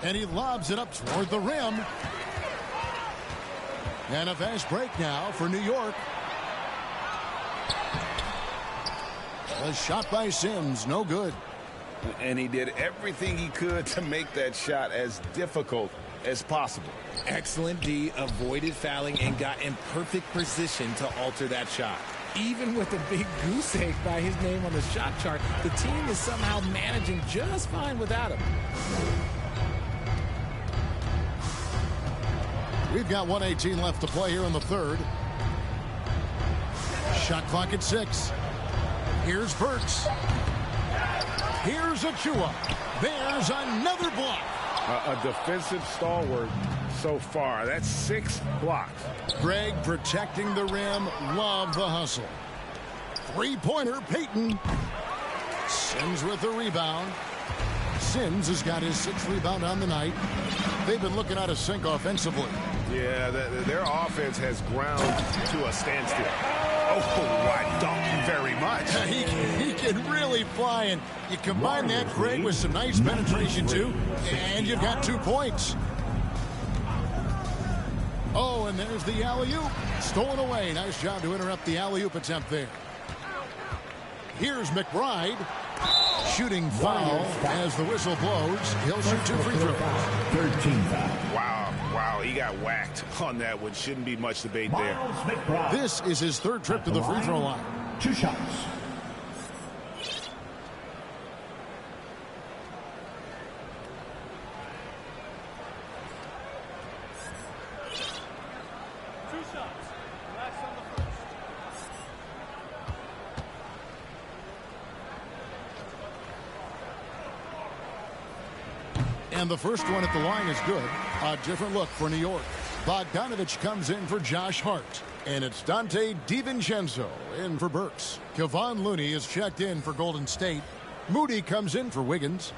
And he lobs it up toward the rim. And a fast break now for New York. A shot by Sims, no good. And he did everything he could to make that shot as difficult as possible. Excellent D, avoided fouling and got in perfect position to alter that shot. Even with a big goose egg by his name on the shot chart, the team is somehow managing just fine without him. We've got 1:18 left to play here in the third. Shot clock at 6. Here's Burks. Here's Achua. There's another block. A defensive stalwart so far. That's 6 blocks. Greg protecting the rim. Love the hustle. 3-pointer, Payton. Sims with the rebound. Sims has got his 6th rebound on the night. They've been looking out of sync offensively. Yeah, their offense has ground to a standstill. Oh, I don't very much. He can really fly, and you combine that, Greg, with some nice penetration, too, and you've got 2 points. Oh, and there's the alley-oop. Stolen away. Nice job to interrupt the alley-oop attempt there. Here's McBride. Shooting foul as the whistle blows. He'll shoot 2 free throws. 13 foul. Wow, he got whacked on that one. Shouldn't be much debate there. This is his 3rd trip to the free throw line. 2 shots. And the first one at the line is good. A different look for New York. Bogdanovich comes in for Josh Hart. And it's Dante DiVincenzo in for Burks. Kevon Looney is checked in for Golden State. Moody comes in for Wiggins.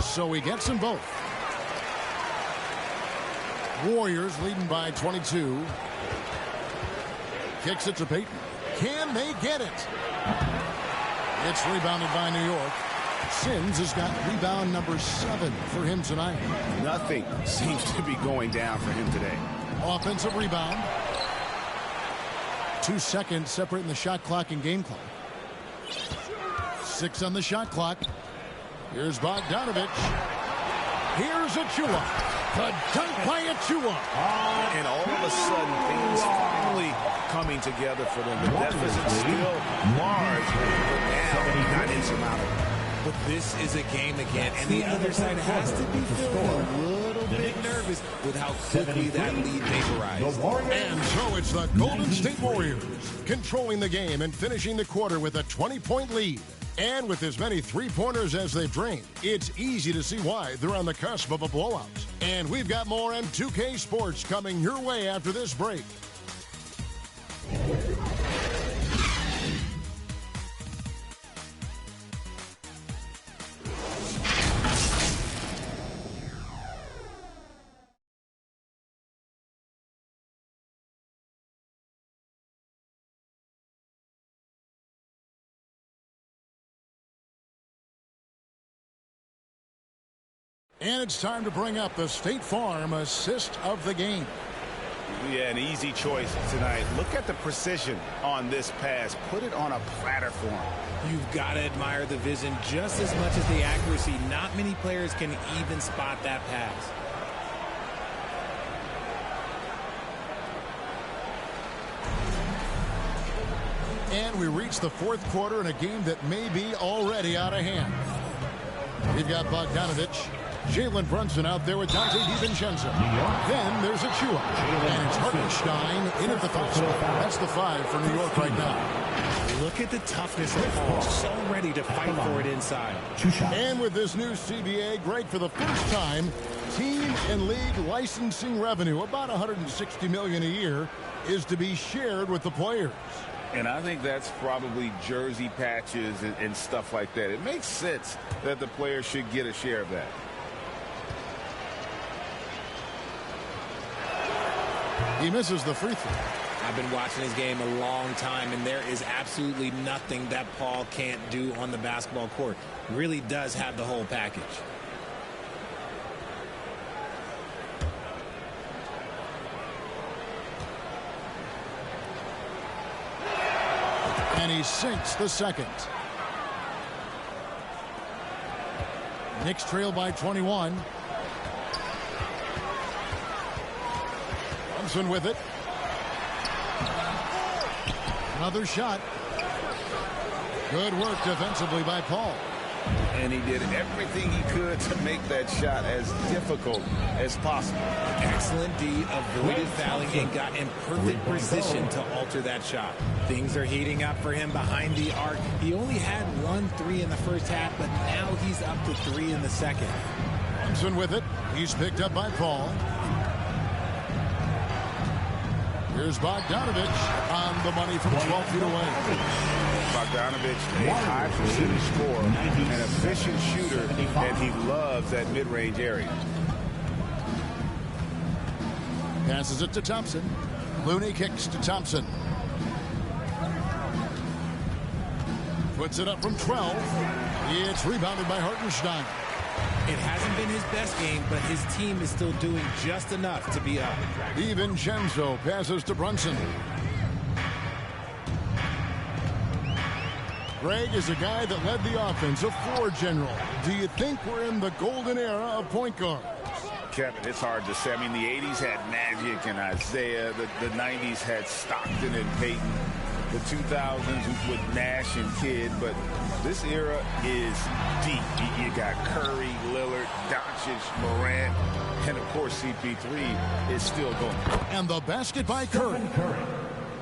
So he gets them both. Warriors leading by 22. Kicks it to Payton. Can they get it? It's rebounded by New York. Sims has got rebound number 7 for him tonight. Nothing seems to be going down for him today. Offensive rebound. 2 seconds separating the shot clock and game clock. 6 on the shot clock. Here's Bogdanovich. Here's Achua. The dunk by Achua. And all of a sudden, things finally coming together for them. The deficit still large, but now not insurmountable. But this is a game again, and the other side has to be feeling a little bit nervous with how quickly that lead vaporized. And so it's the Golden State Warriors controlling the game and finishing the quarter with a 20-point lead. And with as many three-pointers as they've drained, it's easy to see why they're on the cusp of a blowout. And we've got more on 2K Sports coming your way after this break. And it's time to bring up the State Farm assist of the game. Yeah, an easy choice tonight. Look at the precision on this pass. Put it on a platter for him. You've got to admire the vision just as much as the accuracy. Not many players can even spot that pass. And we reach the fourth quarter in a game that may be already out of hand. We've got Bogdanovich. Jalen Brunson out there with Dante DiVincenzo. Then there's Achua. And it's Hartenstein in at the foul spot. That's the 5 for New York right now. Look at the toughness of Paul. So ready to fight for it inside. And with this new CBA, Greg, for the first time, team and league licensing revenue, about $160 million a year, is to be shared with the players. And I think that's probably jersey patches and stuff like that. It makes sense that the players should get a share of that. He misses the free throw. I've been watching his game a long time, and there is absolutely nothing that Paul can't do on the basketball court. Really does have the whole package. And he sinks the second. Knicks trail by 21. Brunson with it. Another shot. Good work defensively by Paul. And he did everything he could to make that shot as difficult as possible. Excellent D, avoided fouling and got in perfect position to alter that shot. Things are heating up for him behind the arc. He only had 1 3 in the first half, but now he's up to 3 in the second. Brunson with it. He's picked up by Paul. Here's Bogdanovich on the money from 12 feet away. Bogdanovich, a high percentage scorer, an efficient shooter, and he loves that mid-range area. Passes it to Thompson. Looney kicks to Thompson. Puts it up from 12. It's rebounded by Hartenstein. It hasn't been his best game, but his team is still doing just enough to be up. DiVincenzo passes to Brunson. Greg is a guy that led the offense, a floor general. Do you think we're in the golden era of point guards? Kevin, it's hard to say. I mean, the 80s had Magic and Isaiah. The 90s had Stockton and Payton. The 2000s with Nash and Kidd. But this era is deep. You got Curry, Lillard, Doncic, Morant, and, of course, CP3 is still going. And the basket by Curry.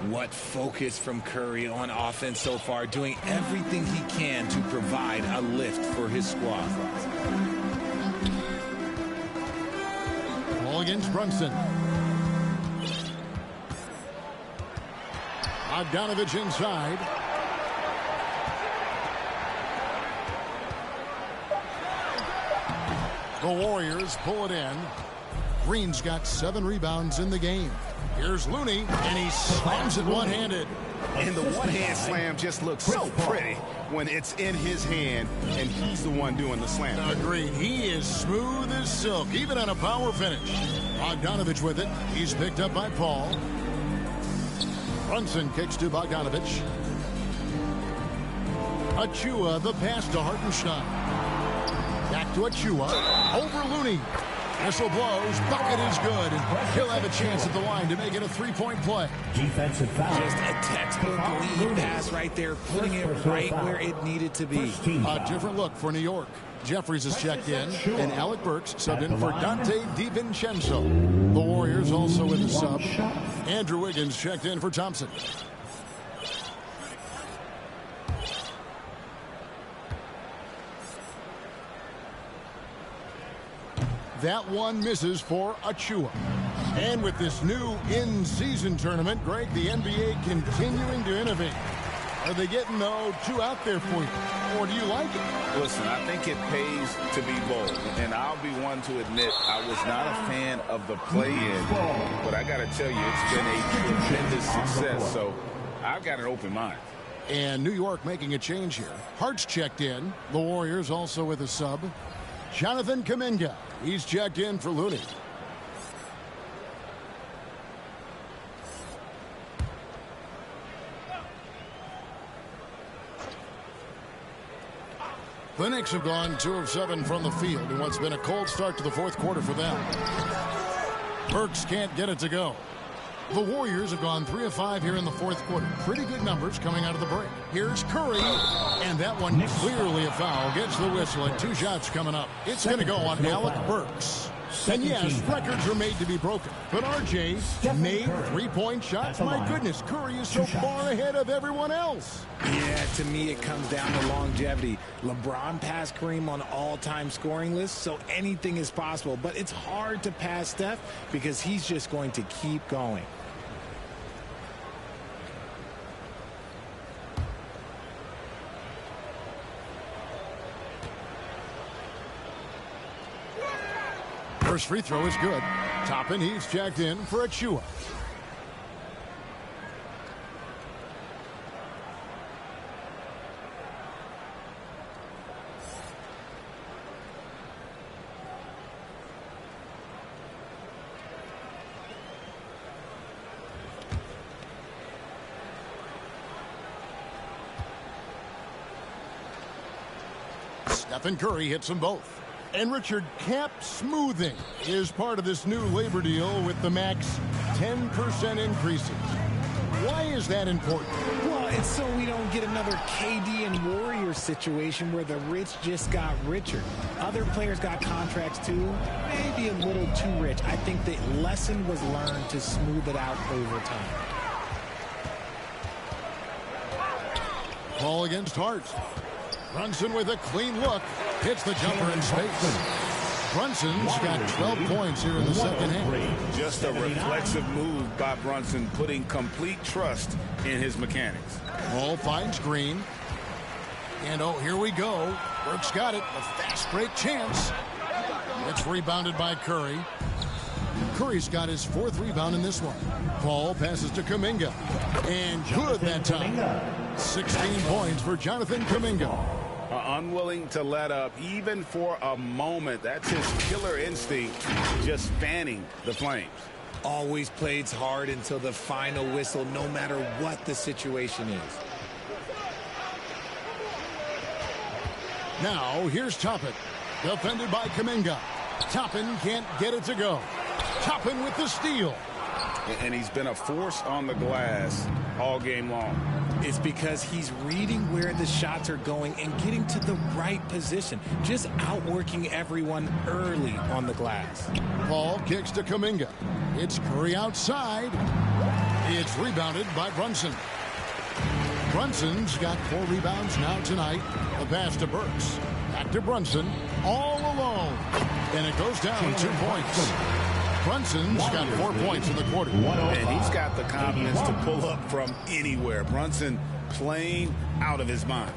What focus from Curry on offense so far, doing everything he can to provide a lift for his squad. Ball against Brunson. Bogdanovich inside. The Warriors pull it in. Green's got 7 rebounds in the game. Here's Looney, and he slams it one-handed. And the one-hand slam just looks so pretty when it's in his hand and he's the one doing the slam. Agreed. He is smooth as silk, even on a power finish. Bogdanovich with it. He's picked up by Paul. Brunson kicks to Bogdanovich. Achua, the pass to Hartenstein. Back to Achua. Over Looney. Whistle blows. Bucket is good. And he'll have a chance at the line to make it a 3-point play. Defensive foul. Just a textbook lead pass right there, putting it right where it needed to be. A different look for New York. Jeffries is checked in, and Alec Burks subbed in for Dante DiVincenzo. The Warriors also with a sub. Andrew Wiggins checked in for Thompson. That one misses for Achua. And with this new in-season tournament, Greg, the NBA continuing to innovate. Are they getting, though, too out there for you? Or do you like it? Listen, I think it pays to be bold. And I'll be one to admit I was not a fan of the play-in. But I got to tell you, it's been a tremendous success. So I've got an open mind. And New York making a change here. Hart's checked in. The Warriors also with a sub. Jonathan Kuminga. He's checked in for Looney. The Knicks have gone 2 of 7 from the field in what's been a cold start to the fourth quarter for them. Burks can't get it to go. The Warriors have gone 3 of 5 here in the fourth quarter. Pretty good numbers coming out of the break. Here's Curry, and that one clearly a foul. Gets the whistle, and 2 shots coming up. It's going to go on Alec Burks. And yes, records are made to be broken. But RJ made 3-point shots. My goodness, Curry is so far ahead of everyone else. Yeah, to me it comes down to longevity. LeBron passed Kareem on all-time scoring lists, so anything is possible. But it's hard to pass Steph because he's just going to keep going. First free throw is good. Toppin, he's checked in for Achua. Stephen Curry hits them both. And Richard, cap smoothing is part of this new labor deal with the max 10% increases. Why is that important? Well, it's so we don't get another KD and Warriors situation where the rich just got richer. Other players got contracts too, maybe a little too rich. I think the lesson was learned to smooth it out over time. Ball against Hart. Brunson with a clean look. Hits the jumper in space. Brunson's got 12 points here in the second half. Just a reflexive move by Brunson, putting complete trust in his mechanics. Ball finds Green. And oh, here we go. Burks got it. A fast break chance. It's rebounded by Curry. Curry's got his 4th rebound in this one. Paul passes to Kuminga. And good that time. 16 points for Jonathan Kuminga. Unwilling to let up even for a moment. That's his killer instinct, just fanning the flames. Always plays hard until the final whistle, no matter what the situation is. Now here's Toppin, defended by Kuminga. Toppin can't get it to go. Toppin with the steal. And he's been a force on the glass all game long. It's because he's reading where the shots are going and getting to the right position. Just outworking everyone early on the glass. Paul kicks to Kuminga. It's Curry outside. It's rebounded by Brunson. Brunson's got 4 rebounds now tonight. A pass to Burks. Back to Brunson. All alone. And it goes down 2 points. Brunson's got 4 points in the quarter. And he's got the confidence to pull up from anywhere. Brunson playing out of his mind.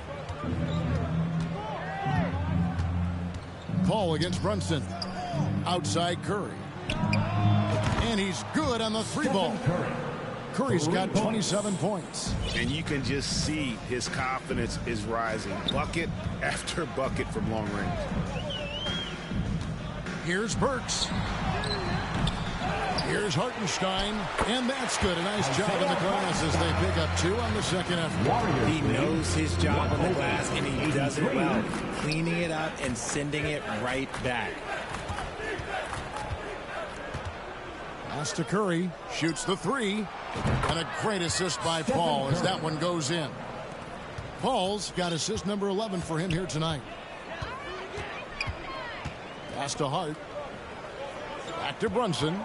Paul against Brunson. Outside Curry. And he's good on the three ball. Curry's got 27 points. And you can just see his confidence is rising. Bucket after bucket from long range. Here's Burks. Here's Hartenstein. And that's good. A nice job in the glass as they pick up 2 on the second effort. He knows his job on the glass, and he does it well. Cleaning it up and sending it right back. Pass to Curry. Shoots the 3. And a great assist by Paul as that one goes in. Paul's got assist number 11 for him here tonight. Pass to Hart. Back to Brunson.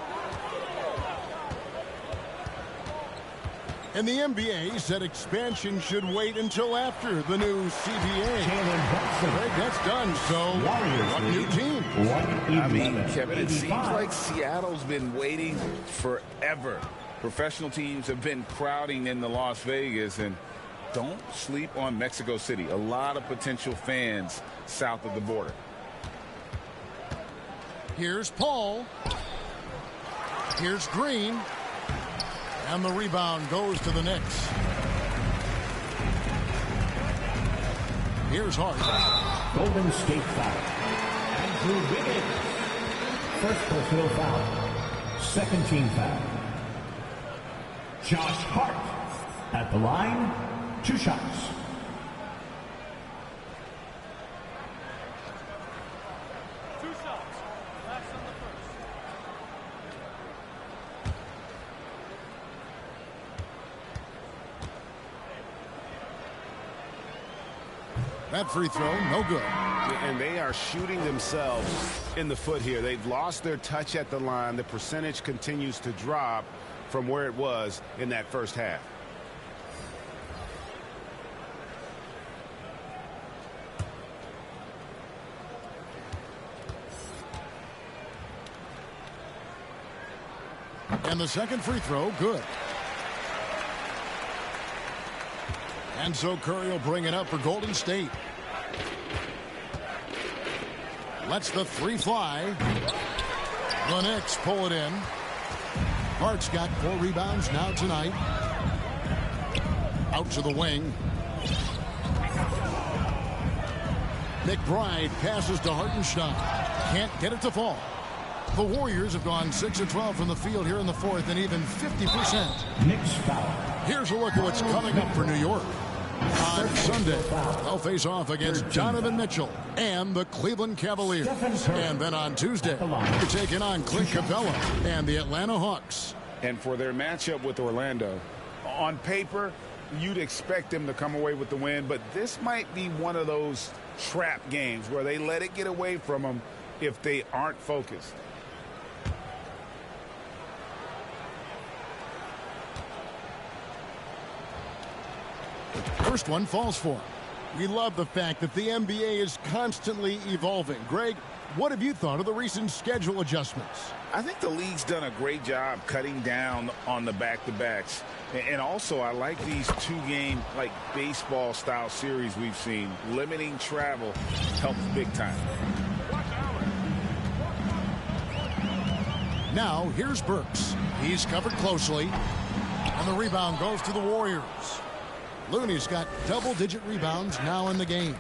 And the NBA said expansion should wait until after the new CBA. That's done. So, what new team? I mean, Kevin, it seems like Seattle's been waiting forever. Professional teams have been crowding into Las Vegas, and don't sleep on Mexico City. A lot of potential fans south of the border. Here's Paul. Here's Green. And the rebound goes to the Knicks. Here's Hart. Golden State foul. Andrew Wiggins. First personal foul. Second team foul. Josh Hart at the line. 2 shots. That free throw, no good. And they are shooting themselves in the foot here. They've lost their touch at the line. The percentage continues to drop from where it was in that first half. And the second free throw, good. And so Curry will bring it up for Golden State. Lets the 3 fly. The Knicks pull it in. Hart's got 4 rebounds now tonight. Out to the wing. McBride passes to Hartenstein. Can't get it to fall. The Warriors have gone 6 of 12 from the field here in the fourth and even 50%. Knicks foul. Here's a look at what's coming up for New York. On Sunday, they'll face off against Donovan Mitchell and the Cleveland Cavaliers. And then on Tuesday, they're taking on Clint Capella and the Atlanta Hawks. And for their matchup with Orlando, on paper, you'd expect them to come away with the win, but this might be one of those trap games where they let it get away from them if they aren't focused. First one falls for him. We love the fact that the NBA is constantly evolving. Greg, what have you thought of the recent schedule adjustments? I think the league's done a great job cutting down on the back-to-backs. And also, I like these 2-game, like baseball-style series we've seen. Limiting travel helps big time. Now, here's Burks. He's covered closely. And the rebound goes to the Warriors. Looney's got double-digit rebounds now in the game.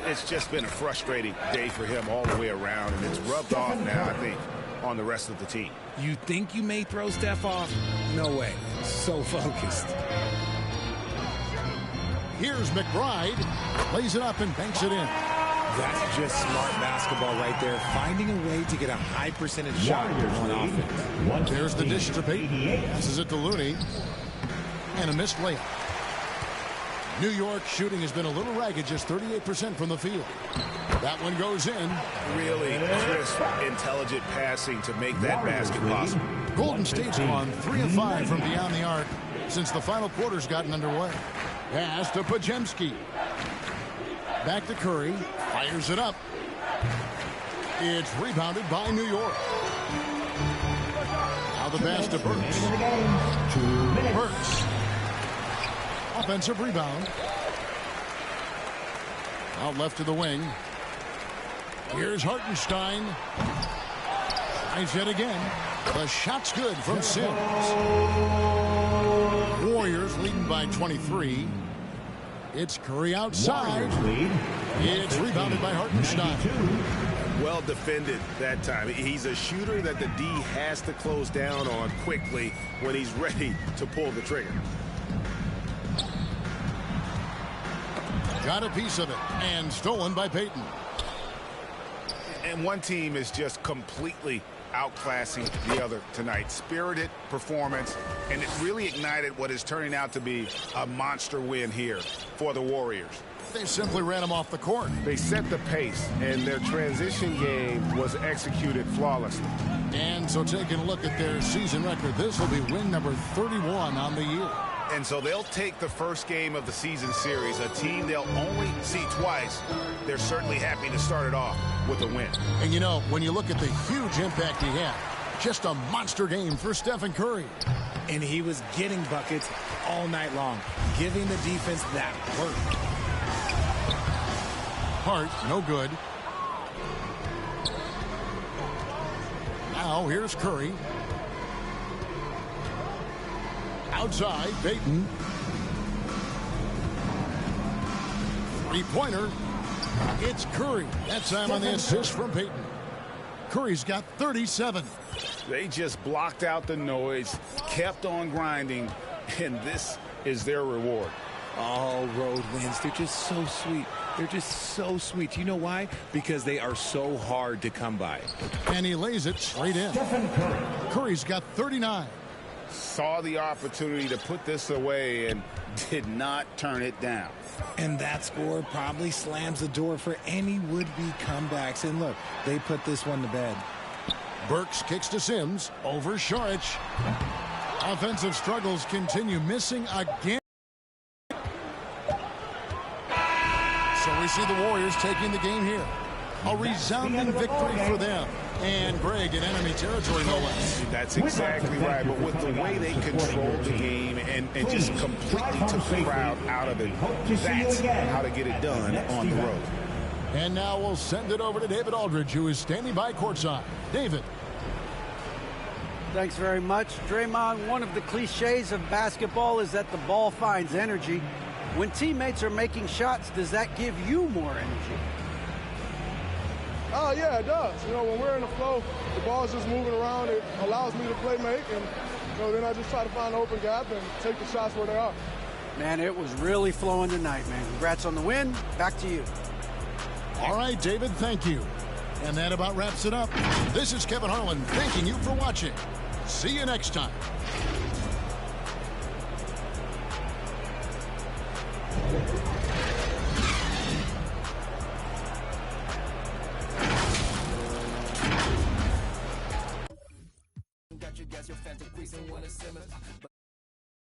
It's just been a frustrating day for him all the way around, and it's rubbed off now, I think, on the rest of the team. You think you may throw Steph off? No way. So focused. Here's McBride. Plays it up and banks it in. That's just smart basketball right there. Finding a way to get a high percentage shot on offense. There's the dish to Payton. Passes it to Looney. And a missed layup. New York shooting has been a little ragged, just 38% from the field. That one goes in. Really crisp, intelligent passing to make that basket possible. Golden State's gone 3 of 5 from beyond the arc since the final quarter's gotten underway. Pass to Pajemski. Back to Curry. Fires it up. It's rebounded by New York. Now the pass to Burks. Burks. Offensive rebound. Out left to the wing. Here's Hartenstein. Tries yet again. The shot's good from Sims. Warriors leading by 23. It's Curry outside. It's rebounded by Hartenstein. Well defended that time. He's a shooter that the D has to close down on quickly when he's ready to pull the trigger. Got a piece of it and stolen by Payton. And one team is just completely outclassing the other tonight. Spirited performance, and it really ignited what is turning out to be a monster win here for the Warriors. They simply ran them off the court. They set the pace, and their transition game was executed flawlessly. And so taking a look at their season record, this will be win number 31 on the year. And so they'll take the first game of the season series, a team they'll only see twice. They're certainly happy to start it off with a win. And you know, when you look at the huge impact he had, just a monster game for Stephen Curry. And he was getting buckets all night long, giving the defense that work. Hart, no good. Now here's Curry. Outside, Payton. Three-pointer. It's Curry. That time on the assist from Payton. Curry's got 37. They just blocked out the noise, kept on grinding, and this is their reward. All road wins. They're just so sweet. They're just so sweet. You know why? Because they are so hard to come by. And he lays it straight in. Curry's got 39. Saw the opportunity to put this away and did not turn it down. And that score probably slams the door for any would-be comebacks. And look, they put this one to bed. Burks kicks to Sims over Saric. Offensive struggles continue, missing again. So we see the Warriors taking the game here. A resounding victory for them. And Greg in enemy territory, no less. That's exactly right. But with the way they controlled the game and just completely took the crowd out of it, that's how to get it done on the road. And now we'll send it over to David Aldridge, who is standing by courtside. David. Thanks very much. Draymond, one of the cliches of basketball is that the ball finds energy. When teammates are making shots, does that give you more energy? Oh, yeah, it does. You know, when we're in the flow, the ball's just moving around. It allows me to play make, and then I just try to find an open gap and take the shots where they are. Man, it was really flowing tonight, man. Congrats on the win. Back to you. All right, David, thank you. And that about wraps it up. This is Kevin Harlan thanking you for watching. See you next time. Got your gas, your Fanta, grease, and one of Simmons.